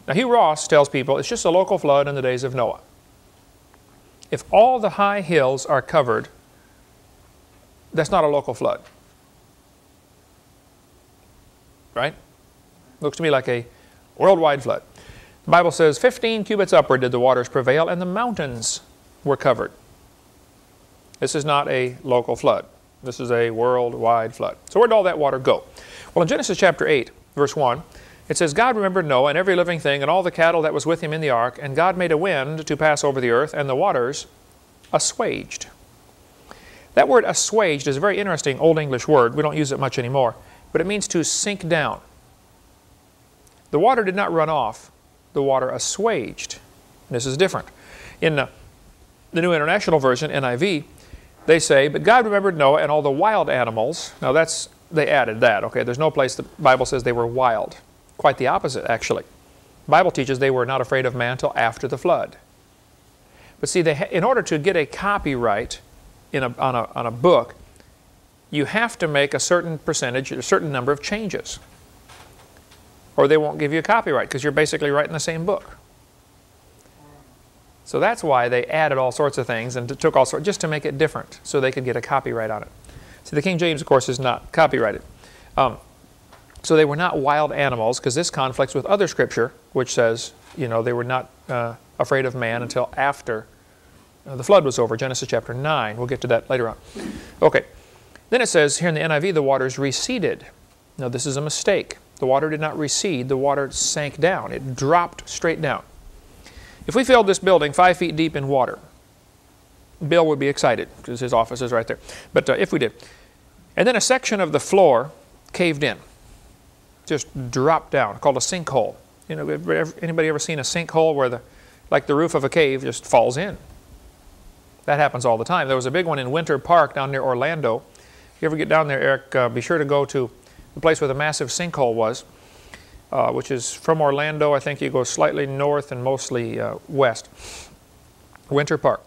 Now, Hugh Ross tells people it's just a local flood in the days of Noah. If all the high hills are covered, that's not a local flood. Right? Looks to me like a worldwide flood. The Bible says 15 cubits upward did the waters prevail, and the mountains were covered. This is not a local flood. This is a worldwide flood. So where did all that water go? Well, in Genesis chapter 8, verse 1, it says, God remembered Noah and every living thing and all the cattle that was with him in the ark, and God made a wind to pass over the earth, and the waters assuaged. That word assuaged is a very interesting Old English word. We don't use it much anymore, but it means to sink down. The water did not run off. The water assuaged. This is different. In the New International Version, NIV, they say, but God remembered Noah and all the wild animals. Now they added that. Okay, there's no place the Bible says they were wild. Quite the opposite, actually. The Bible teaches they were not afraid of man until after the flood. But see, in order to get a copyright on a book, you have to make a certain percentage, a certain number of changes, or they won't give you a copyright because you're basically writing the same book. So that's why they added all sorts of things and took all sorts, just to make it different, so they could get a copyright on it. See, the King James, of course, is not copyrighted. So they were not wild animals, because this conflicts with other scripture, which says, you know, they were not afraid of man until after the flood was over. Genesis chapter 9. We'll get to that later on. Okay. Then it says here in the NIV, the waters receded. Now this is a mistake. The water did not recede. The water sank down. It dropped straight down. If we filled this building 5 feet deep in water, Bill would be excited because his office is right there. But if we did. And then a section of the floor caved in. Just dropped down, called a sinkhole. You know, anybody ever seen a sinkhole where like the roof of a cave just falls in? That happens all the time. There was a big one in Winter Park down near Orlando. If you ever get down there, Eric, be sure to go to the place where the massive sinkhole was, which is from Orlando. I think you go slightly north and mostly west. Winter Park.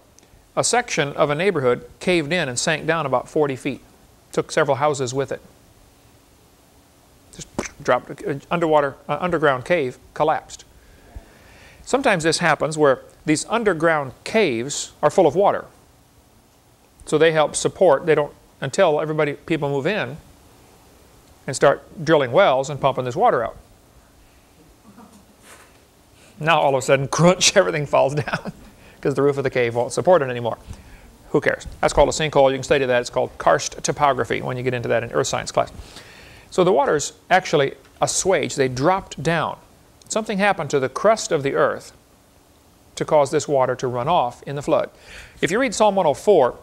A section of a neighborhood caved in and sank down about 40 feet. Took several houses with it. Just dropped, underground cave collapsed. Sometimes this happens where these underground caves are full of water. So they help support, they don't, until people move in and start drilling wells and pumping this water out. Now all of a sudden, crunch, everything falls down because the roof of the cave won't support it anymore. Who cares? That's called a sinkhole. You can study that. It's called karst topography when you get into that in earth science class. So the waters actually assuaged. They dropped down. Something happened to the crust of the earth to cause this water to run off in the flood. If you read Psalm 104,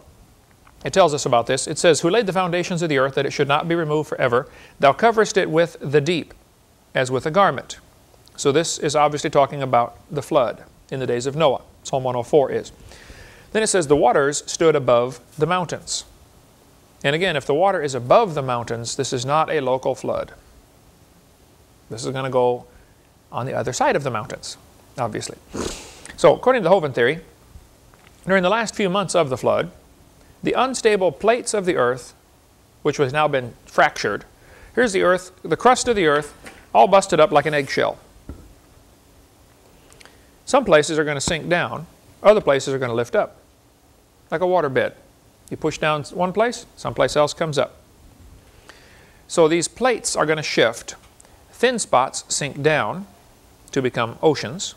it tells us about this. It says, who laid the foundations of the earth that it should not be removed forever? Thou coverest it with the deep, as with a garment. So this is obviously talking about the flood in the days of Noah. Psalm 104 is. Then it says, the waters stood above the mountains. And again, if the water is above the mountains, this is not a local flood. This is going to go on the other side of the mountains, obviously. So, according to the Hovind theory, during the last few months of the flood, the unstable plates of the earth, which has now been fractured, here's the earth, the crust of the earth, all busted up like an eggshell. Some places are going to sink down, other places are going to lift up, like a waterbed. You push down one place, someplace else comes up. So these plates are going to shift. Thin spots sink down to become oceans.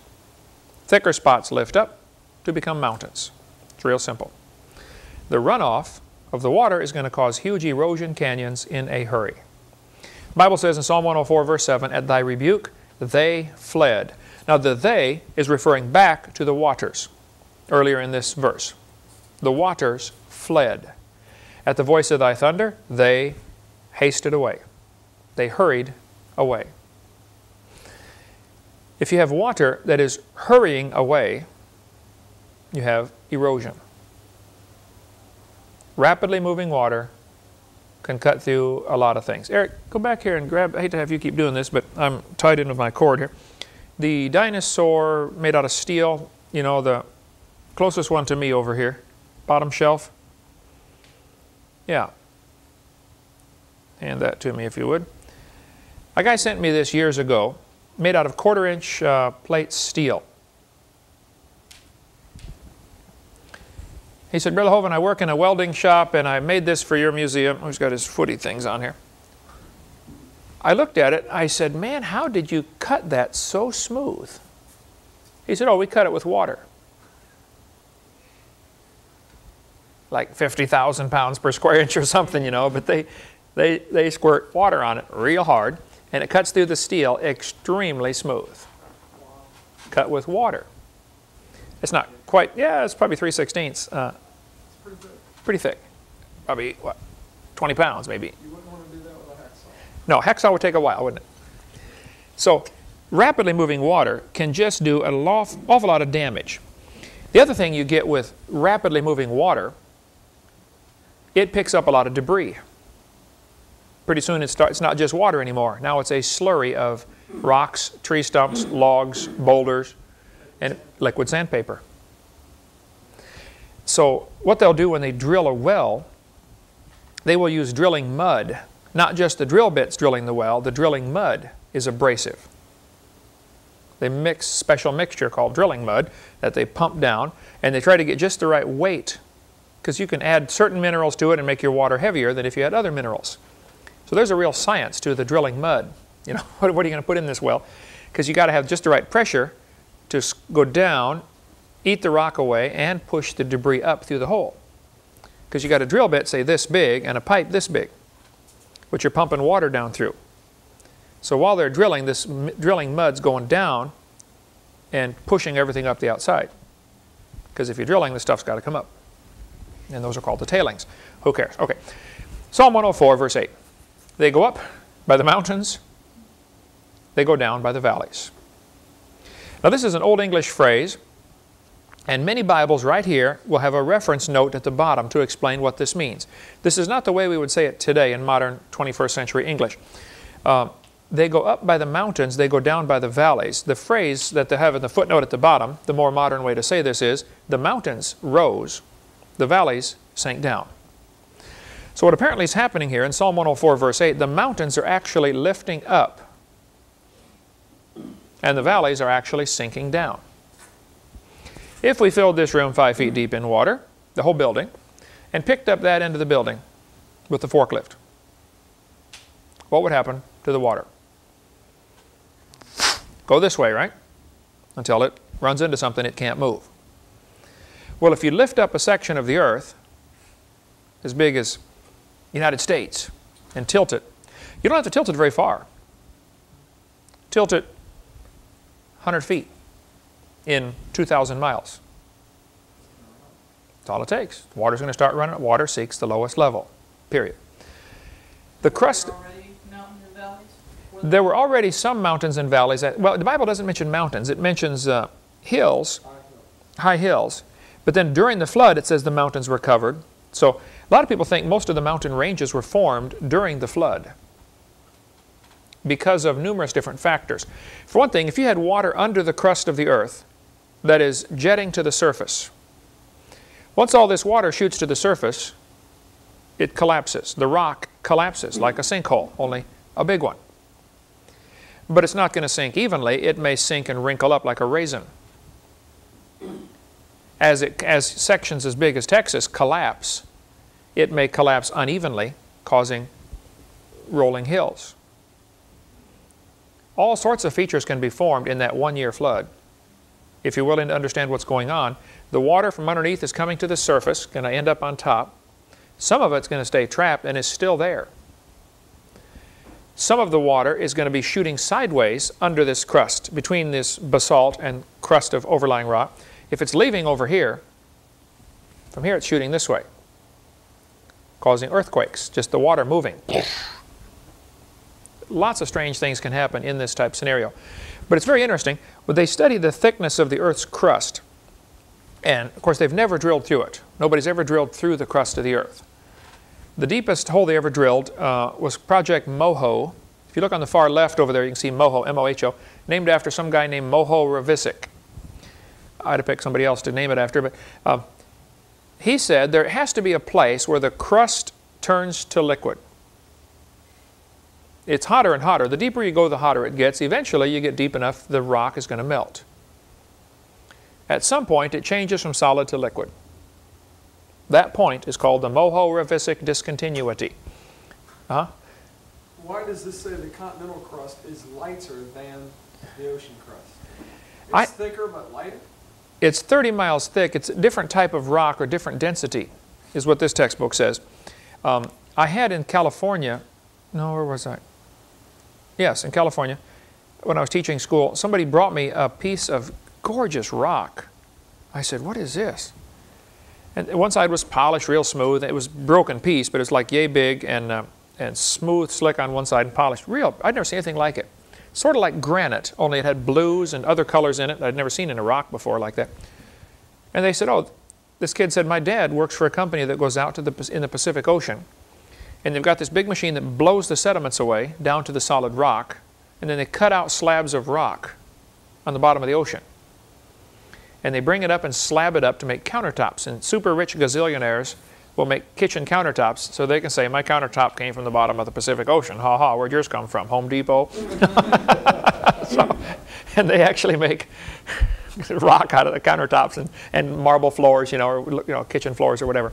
Thicker spots lift up to become mountains. It's real simple. The runoff of the water is going to cause huge erosion canyons in a hurry. The Bible says in Psalm 104, verse 7, "At thy rebuke they fled." Now the "they" is referring back to the waters earlier in this verse. The waters fled. At the voice of thy thunder, they hasted away. They hurried away. If you have water that is hurrying away, you have erosion. Rapidly moving water can cut through a lot of things. Eric, go back here and grab, I hate to have you keep doing this, but I'm tied in with my cord here. The dinosaur made out of steel, you know, the closest one to me over here, bottom shelf. Yeah. Hand that to me if you would. A guy sent me this years ago, made out of 1/4-inch plate steel. He said, "Brother Hovind, I work in a welding shop and I made this for your museum." Oh, he's got his footy things on here. I looked at it, I said, "Man, how did you cut that so smooth?" He said, "Oh, we cut it with water." Like 50,000 pounds per square inch or something, you know, but they squirt water on it real hard and it cuts through the steel extremely smooth. Cut with water. It's not quite, yeah, it's probably 3/16. Pretty thick. Probably, what, 20 pounds maybe. You wouldn't want to do that with a hacksaw. No, hacksaw would take a while, wouldn't it? So, rapidly moving water can just do an awful lot of damage. The other thing you get with rapidly moving water, it picks up a lot of debris. Pretty soon it's not just water anymore. Now it's a slurry of rocks, tree stumps, logs, boulders, and liquid sandpaper. So what they'll do when they drill a well, they will use drilling mud. Not just the drill bits drilling the well, the drilling mud is abrasive. They mix special mixture called drilling mud that they pump down, and they try to get just the right weight, because you can add certain minerals to it and make your water heavier than if you had other minerals. So there's a real science to the drilling mud. You know, what are you going to put in this well? Because you got to have just the right pressure to go down, eat the rock away, and push the debris up through the hole. Because you got a drill bit, say this big, and a pipe this big, which you're pumping water down through. So while they're drilling, this drilling mud's going down and pushing everything up the outside. Because if you're drilling, the stuff's got to come up. And those are called the tailings. Who cares? Okay. Psalm 104, verse 8. They go up by the mountains. They go down by the valleys. Now this is an Old English phrase, and many Bibles right here will have a reference note at the bottom to explain what this means. This is not the way we would say it today in modern 21st century English. They go up by the mountains, they go down by the valleys. The phrase that they have in the footnote at the bottom, the more modern way to say this is, the mountains rose, the valleys sank down. So what apparently is happening here in Psalm 104 verse 8, the mountains are actually lifting up and the valleys are actually sinking down. If we filled this room 5 feet deep in water, the whole building, and picked up that end of the building with the forklift, what would happen to the water? Go this way, right? Until it runs into something it can't move. Well, if you lift up a section of the earth as big as the United States and tilt it, you don't have to tilt it very far. Tilt it 100 feet in 2,000 miles. That's all it takes. Water's going to start running. Water seeks the lowest level, period. The crust... There were already some mountains and valleys. Well, the Bible doesn't mention mountains. It mentions hills, high hills. But then during the flood, it says the mountains were covered. So a lot of people think most of the mountain ranges were formed during the flood because of numerous different factors. For one thing, if you had water under the crust of the earth that is jetting to the surface, once all this water shoots to the surface, it collapses. The rock collapses like a sinkhole, only a big one. But it's not going to sink evenly. It may sink and wrinkle up like a raisin. As sections as big as Texas collapse, it may collapse unevenly, causing rolling hills. All sorts of features can be formed in that one-year flood. If you're willing to understand what's going on, the water from underneath is coming to the surface, going to end up on top. Some of it's going to stay trapped and is still there. Some of the water is going to be shooting sideways under this crust, between this basalt and crust of overlying rock. If it's leaving over here, from here it's shooting this way, causing earthquakes, just the water moving. Lots of strange things can happen in this type scenario. But it's very interesting. When they study the thickness of the Earth's crust, and of course they've never drilled through it. Nobody's ever drilled through the crust of the Earth. The deepest hole they ever drilled was Project Moho. If you look on the far left over there, you can see Moho, M-O-H-O, named after some guy named Moho Ravisic. I'd have picked somebody else to name it after, but he said there has to be a place where the crust turns to liquid. It's hotter and hotter. The deeper you go, the hotter it gets. Eventually, you get deep enough, the rock is going to melt. At some point, it changes from solid to liquid. That point is called the Moho-Ravisic discontinuity. Why does this say the continental crust is lighter than the ocean crust? It's thicker but lighter? It's 30 miles thick. It's a different type of rock or different density, is what this textbook says. I had in California, no, where was I? Yes, in California, when I was teaching school, somebody brought me a piece of gorgeous rock. I said, what is this? And one side was polished real smooth. It was a broken piece, but it was like yay big and smooth, slick on one side and polished. Real, I'd never seen anything like it. Sort of like granite, only it had blues and other colors in it I'd never seen in a rock before like that. And they said, oh, this kid said, my dad works for a company that goes out to in the Pacific Ocean. And they've got this big machine that blows the sediments away down to the solid rock. And then they cut out slabs of rock on the bottom of the ocean. And they bring it up and slab it up to make countertops. And super rich gazillionaires will make kitchen countertops so they can say, my countertop came from the bottom of the Pacific Ocean. Ha ha, where'd yours come from? Home Depot? And they actually make rock out of the countertops and marble floors, you know, or kitchen floors or whatever.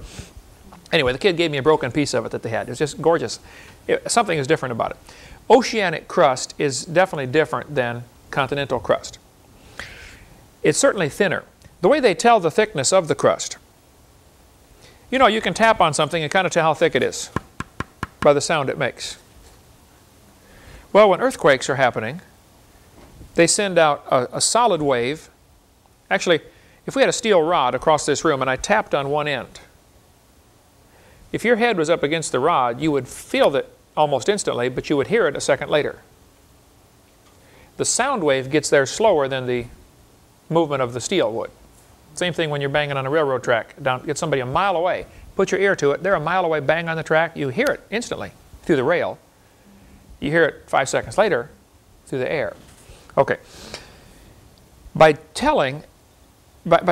Anyway, the kid gave me a broken piece of it that they had. It was just gorgeous. Something is different about it. Oceanic crust is definitely different than continental crust. It's certainly thinner. The way they tell the thickness of the crust, you know, you can tap on something and kind of tell how thick it is by the sound it makes. Well, when earthquakes are happening, they send out a solid wave. Actually, if we had a steel rod across this room and I tapped on one end, if your head was up against the rod, you would feel it almost instantly, but you would hear it a second later. The sound wave gets there slower than the movement of the steel would. Same thing when you're banging on a railroad track. Get somebody a mile away, put your ear to it, they're a mile away, bang on the track, you hear it instantly through the rail. You hear it 5 seconds later through the air. Okay. By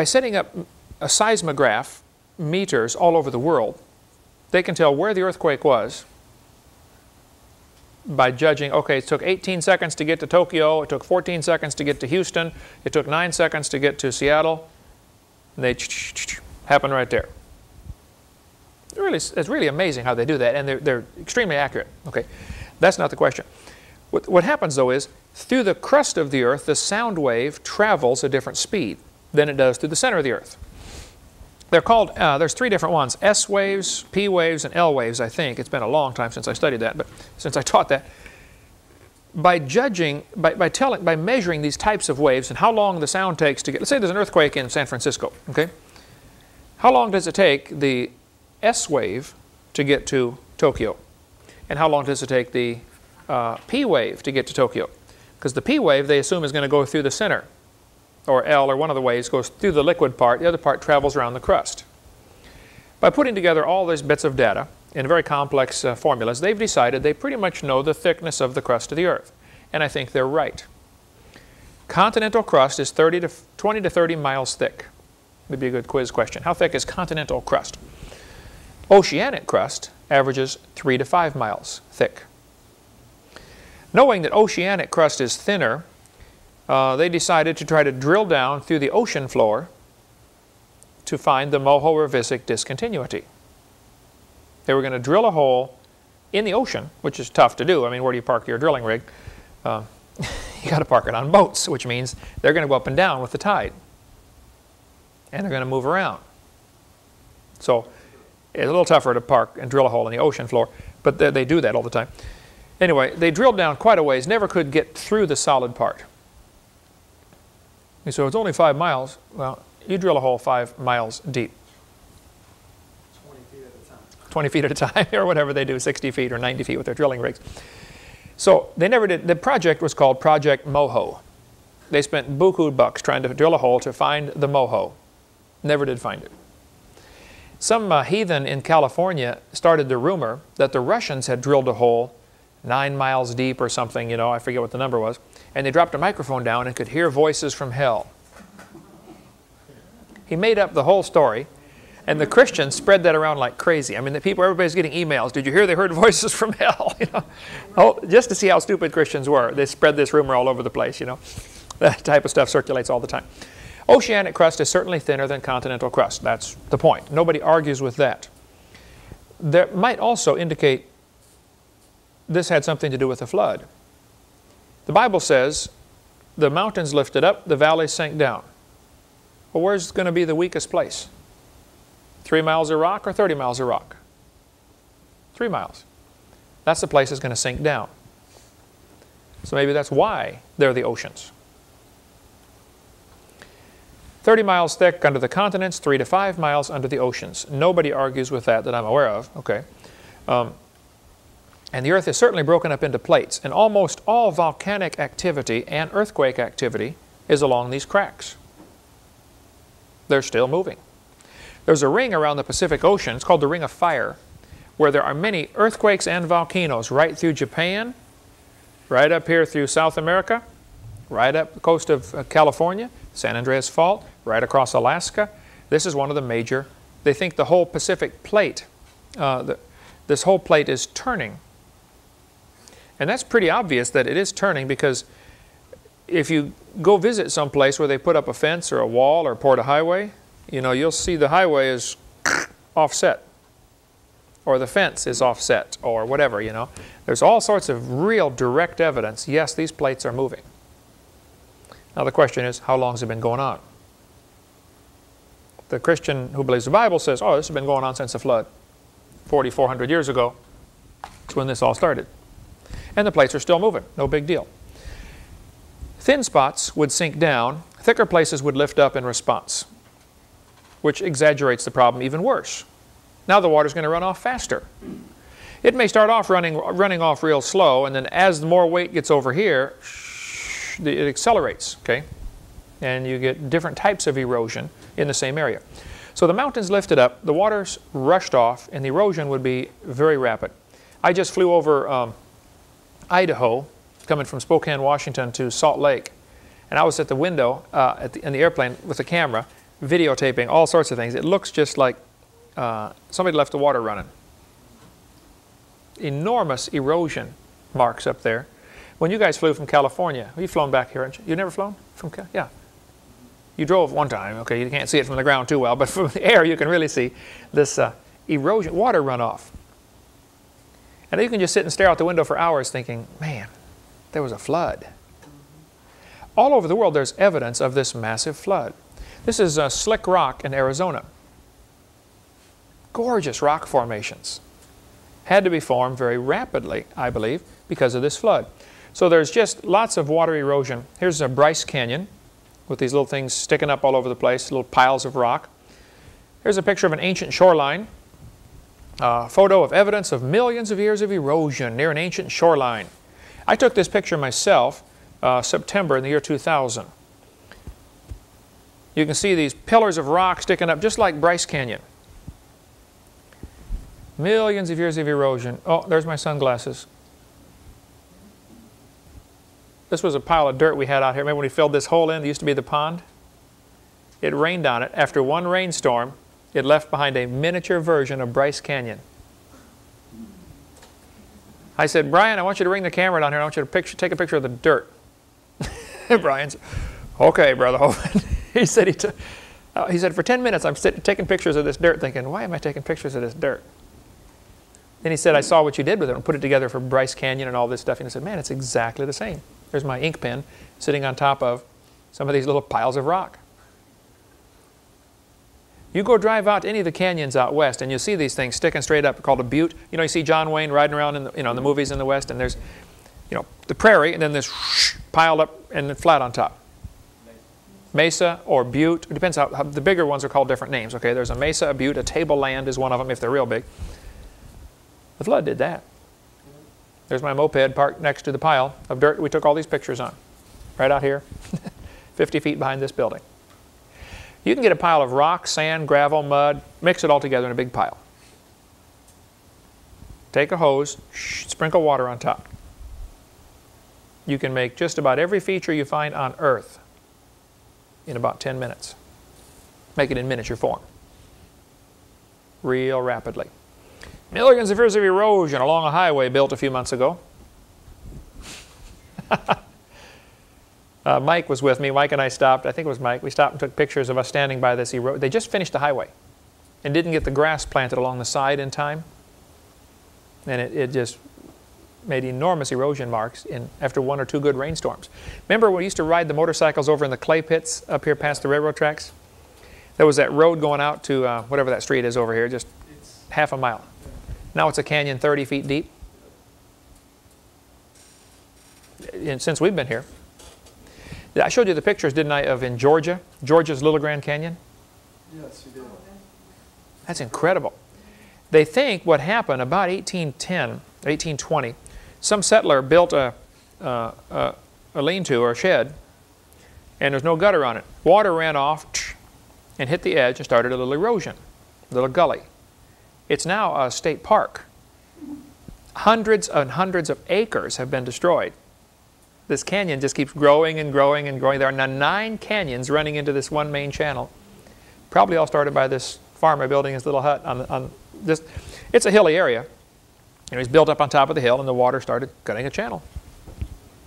setting up a seismograph meters all over the world, they can tell where the earthquake was by judging, okay, it took 18 seconds to get to Tokyo, it took 14 seconds to get to Houston, it took 9 seconds to get to Seattle, and they happen right there. It's really amazing how they do that, and they're extremely accurate. Okay, that's not the question. What happens, though, is through the crust of the Earth, the sound wave travels a different speed than it does through the center of the Earth. They're called, there's 3 different ones, S waves, P waves, and L waves, I think. It's been a long time since I studied that, but since I taught that. By judging, by measuring these types of waves and how long the sound takes to get, let's say there's an earthquake in San Francisco, okay? How long does it take the S wave to get to Tokyo? And how long does it take the P wave to get to Tokyo? Because the P wave, they assume, is going to go through the center. Or L, or one of the waves, goes through the liquid part. The other part travels around the crust. By putting together all these bits of data in very complex formulas, they've decided they pretty much know the thickness of the crust of the Earth. And I think they're right. Continental crust is 20 to 30 miles thick. Would be a good quiz question. How thick is continental crust? Oceanic crust averages 3 to 5 miles thick. Knowing that oceanic crust is thinner, they decided to try to drill down through the ocean floor to find the Moho-Ravisic discontinuity. They were going to drill a hole in the ocean, which is tough to do. I mean, where do you park your drilling rig? You got to park it on boats, which means they're going to go up and down with the tide. And they're going to move around. So It's a little tougher to park and drill a hole in the ocean floor, but they do that all the time. Anyway, they drilled down quite a ways, never could get through the solid part. And so it's only 5 miles. Well, you drill a hole 5 miles deep. 20 feet at a time. 20 feet at a time, or whatever they do, 60 feet or 90 feet with their drilling rigs. So they never did. The project was called Project Moho. They spent buku bucks trying to drill a hole to find the moho. Never did find it. Some heathen in California started the rumor that the Russians had drilled a hole 9 miles deep or something, you know, I forget what the number was, and they dropped a microphone down and could hear voices from hell. He made up the whole story, and the Christians spread that around like crazy. I mean, the people, everybody's getting emails. Did you hear they heard voices from hell? You know, oh, just to see how stupid Christians were. They spread this rumor all over the place, you know. That type of stuff circulates all the time. Oceanic crust is certainly thinner than continental crust. That's the point. Nobody argues with that. That might also indicate this had something to do with the flood. The Bible says the mountains lifted up, the valleys sank down. Well, where's going to be the weakest place? 3 miles of rock or 30 miles of rock? 3 miles. That's the place that's going to sink down. So maybe that's why they're the oceans. 30 miles thick under the continents, 3 to 5 miles under the oceans. Nobody argues with that I'm aware of. Okay. And the earth is certainly broken up into plates, and almost all volcanic activity and earthquake activity is along these cracks. They're still moving. There's a ring around the Pacific Ocean, it's called the Ring of Fire, where there are many earthquakes and volcanoes right through Japan, right up here through South America, right up the coast of California, San Andreas Fault, right across Alaska. This is one of the major, they think the whole Pacific plate, this whole plate is turning. And that's pretty obvious that it is turning, because if you go visit some place where they put up a fence or a wall or poured a highway, you know, you'll see the highway is offset, or the fence is offset, or whatever, you know. There's all sorts of real direct evidence, yes, these plates are moving. Now the question is, how long has it been going on? The Christian who believes the Bible says, oh, this has been going on since the flood. 4,400 years ago, that's when this all started. And the plates are still moving, no big deal. Thin spots would sink down, thicker places would lift up in response, which exaggerates the problem even worse. Now the water's going to run off faster. It may start off running off real slow, and then as more weight gets over here, it accelerates, okay? And you get different types of erosion in the same area. So the mountains lifted up, the water's rushed off, and the erosion would be very rapid. I just flew over Idaho, coming from Spokane, Washington to Salt Lake, and I was at the window in the airplane with the camera, videotaping all sorts of things. It looks just like somebody left the water running. Enormous erosion marks up there. When you guys flew from California, you've flown back here, haven't you? You've never flown from California? Yeah. You drove one time, okay, you can't see it from the ground too well, but from the air you can really see this erosion, water runoff. And you can just sit and stare out the window for hours thinking, man, there was a flood. All over the world there's evidence of this massive flood. This is Slick Rock in Arizona. Gorgeous rock formations. Had to be formed very rapidly, I believe, because of this flood. So there's just lots of water erosion. Here's a Bryce Canyon with these little things sticking up all over the place, little piles of rock. Here's a picture of an ancient shoreline. Photo of evidence of millions of years of erosion near an ancient shoreline. I took this picture myself September in the year 2000. You can see these pillars of rock sticking up just like Bryce Canyon. Millions of years of erosion. Oh, there's my sunglasses. This was a pile of dirt we had out here. Remember when we filled this hole in? There used to be the pond. It rained on it. After one rainstorm, it left behind a miniature version of Bryce Canyon. I said, Brian, I want you to bring the camera down here. I want you to take a picture of the dirt. Brian's, okay, Brother Hovind. He said, for 10 minutes I'm taking pictures of this dirt thinking, why am I taking pictures of this dirt? Then he said, I saw what you did with it and put it together for Bryce Canyon and all this stuff. And he said, man, it's exactly the same. There's my ink pen sitting on top of some of these little piles of rock. You go drive out to any of the canyons out west, and you'll see these things sticking straight up called a butte. You know, you see John Wayne riding around in the, in the movies in the west, and there's, the prairie, and then this piled up and then flat on top. Mesa or butte. It depends how the bigger ones are called different names. Okay, there's a mesa, a butte, a tableland is one of them if they're real big. The flood did that. There's my moped parked next to the pile of dirt we took all these pictures on. Right out here, 50 feet behind this building. You can get a pile of rock, sand, gravel, mud, mix it all together in a big pile. Take a hose, sprinkle water on top. You can make just about every feature you find on Earth in about 10 minutes. Make it in miniature form. Real rapidly. Millions of years of erosion along a highway built a few months ago. Mike was with me. Mike and I stopped. I think it was Mike. We stopped and took pictures of us standing by this erosion. They just finished the highway and didn't get the grass planted along the side in time. And it just made enormous erosion marks after 1 or 2 good rainstorms. Remember when we used to ride the motorcycles over in the clay pits up here past the railroad tracks? There was that road going out to whatever that street is over here, just half a mile. Now it's a canyon 30 feet deep. And since we've been here. I showed you the pictures, didn't I, of in Georgia, Georgia's Little Grand Canyon? Yes, you did. That's incredible. They think what happened about 1810, 1820, some settler built a lean-to or a shed, and there's no gutter on it. Water ran off and hit the edge and started a little erosion, a little gully. It's now a state park. Hundreds and hundreds of acres have been destroyed. This canyon just keeps growing and growing and growing. There are now 9 canyons running into this one main channel. Probably all started by this farmer building his little hut on this. It's a hilly area. He's built up on top of the hill, and the water started cutting a channel.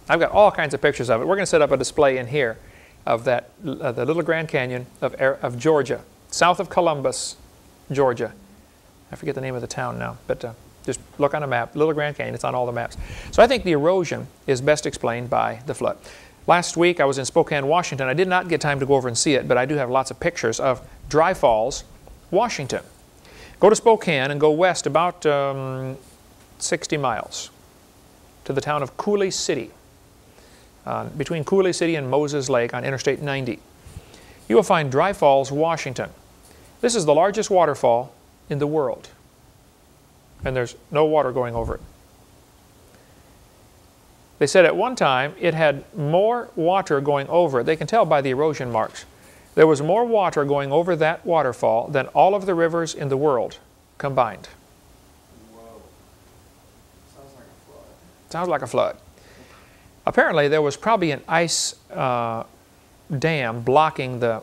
I've got all kinds of pictures of it. We're going to set up a display in here of that the Little Grand Canyon of Georgia, south of Columbus, Georgia. I forget the name of the town now, but just look on a map, Little Grand Canyon, it's on all the maps. So I think the erosion is best explained by the flood. Last week I was in Spokane, Washington. I did not get time to go over and see it, but I do have lots of pictures of Dry Falls, Washington. Go to Spokane and go west about 60 miles to the town of Coulee City, between Coulee City and Moses Lake on Interstate 90. You will find Dry Falls, Washington. This is the largest waterfall in the world, and there's no water going over it. They said at one time it had more water going over it. They can tell by the erosion marks. There was more water going over that waterfall than all of the rivers in the world combined. Whoa. Sounds like a flood. Sounds like a flood. Apparently there was probably an ice dam blocking the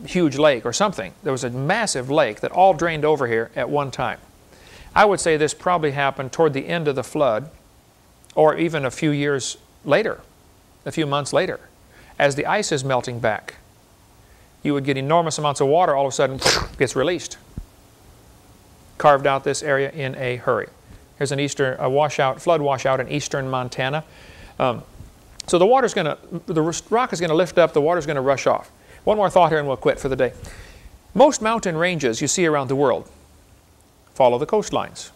huge lake or something. There was a massive lake that all drained over here at one time. I would say this probably happened toward the end of the flood, or even a few years later, a few months later. As the ice is melting back, you would get enormous amounts of water all of a sudden gets released. Carved out this area in a hurry. Here's a washout, flood washout in eastern Montana. So the rock is going to lift up, the water is going to rush off. One more thought here and we'll quit for the day. Most mountain ranges you see around the world follow the coastlines.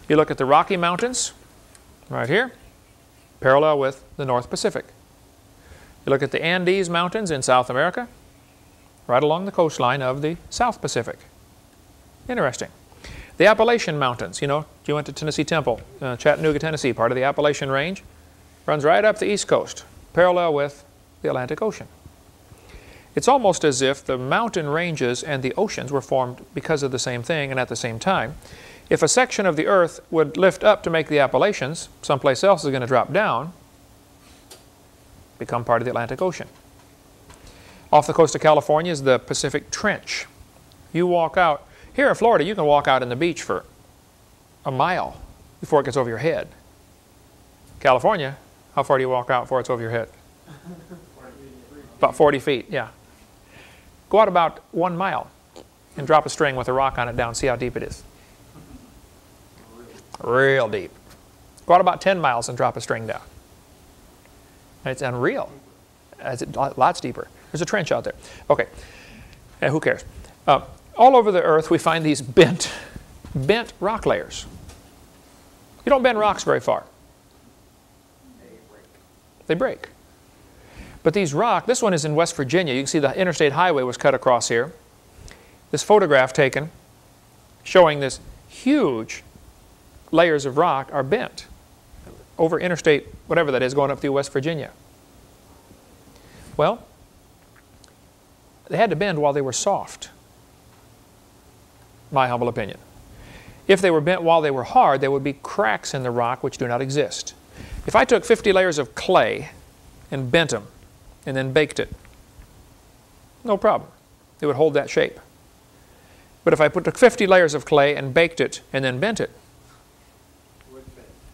You look at the Rocky Mountains, right here, parallel with the North Pacific. You look at the Andes Mountains in South America, right along the coastline of the South Pacific. Interesting. The Appalachian Mountains, you went to Tennessee Temple, Chattanooga, Tennessee, part of the Appalachian Range, runs right up the East Coast, parallel with the Atlantic Ocean. It's almost as if the mountain ranges and the oceans were formed because of the same thing and at the same time. If a section of the earth would lift up to make the Appalachians, someplace else is going to drop down, become part of the Atlantic Ocean. Off the coast of California is the Pacific Trench. You walk out, here in Florida, you can walk out on the beach for a mile before it gets over your head. California, how far do you walk out before it's over your head? About 40 feet, yeah. Go out about 1 mile and drop a string with a rock on it down, see how deep it is. Real deep. Go out about 10 miles and drop a string down. It's unreal. It's lots deeper. There's a trench out there. Okay. who cares? All over the earth we find these bent rock layers. You don't bend rocks very far. They break. But these this one is in West Virginia. You can see the interstate highway was cut across here. This photograph taken showing this huge layers of rock are bent over interstate, whatever that is, going up through West Virginia. Well, they had to bend while they were soft, my humble opinion. If they were bent while they were hard, there would be cracks in the rock which do not exist. If I took 50 layers of clay and bent them and then baked it, no problem. It would hold that shape. But if I took 50 layers of clay and baked it and then bent it,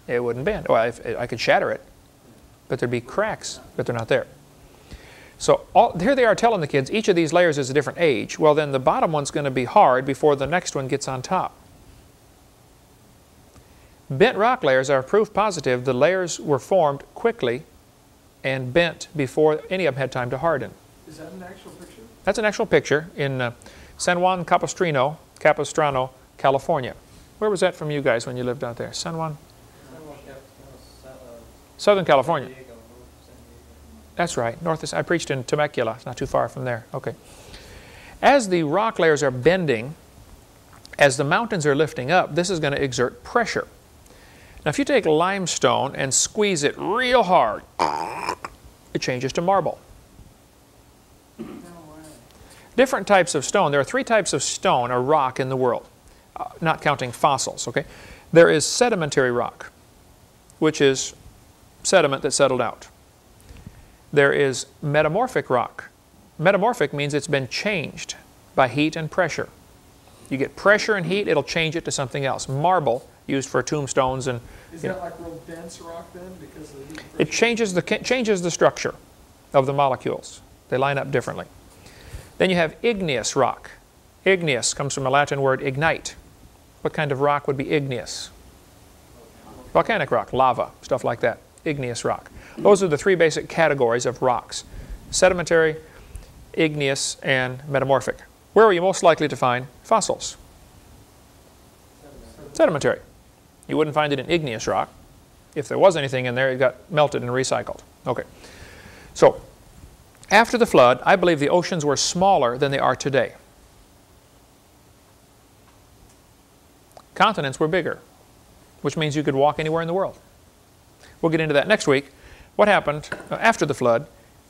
it wouldn't bend. Well, I could shatter it, but there'd be cracks, but they're not there. So here they are telling the kids each of these layers is a different age. Well, then the bottom one's going to be hard before the next one gets on top. Bent rock layers are proof positive the layers were formed quickly and bent before any of them had time to harden. Is that an actual picture? That's an actual picture in San Juan Capistrano, California. Where was that from you guys when you lived out there? San Juan? Southern California. That's right. I preached in Temecula. It's not too far from there. Okay. As the rock layers are bending, as the mountains are lifting up, this is going to exert pressure. Now, if you take limestone and squeeze it real hard, it changes to marble. Different types of stone. There are 3 types of stone or rock in the world, not counting fossils. Okay, there is sedimentary rock, which is sediment that settled out. There is metamorphic rock. Metamorphic means it's been changed by heat and pressure. You get pressure and heat, it'll change it to something else. Marble, used for tombstones and... Is that like real dense rock then? Because of the heat and it changes the structure of the molecules. They line up differently. Then you have igneous rock. Igneous comes from a Latin word ignite. What kind of rock would be igneous? Volcanic rock, lava, stuff like that. Igneous rock. Those are the 3 basic categories of rocks: sedimentary, igneous, and metamorphic. Where are you most likely to find fossils? Sedimentary. You wouldn't find it in igneous rock. If there was anything in there, it got melted and recycled. Okay. So, after the flood, I believe the oceans were smaller than they are today. Continents were bigger, which means you could walk anywhere in the world. We'll get into that next week. What happened after the flood?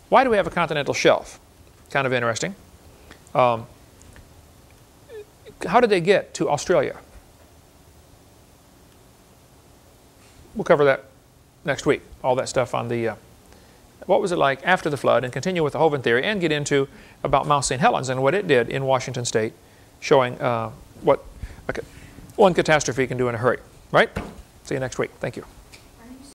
Why do we have a continental shelf? Kind of interesting. How did they get to Australia? We'll cover that next week, all that stuff on the, what was it like after the flood, and continue with the Hovind theory, and get into about Mount St. Helens and what it did in Washington State, showing what one catastrophe can do in a hurry. Right? See you next week. Thank you.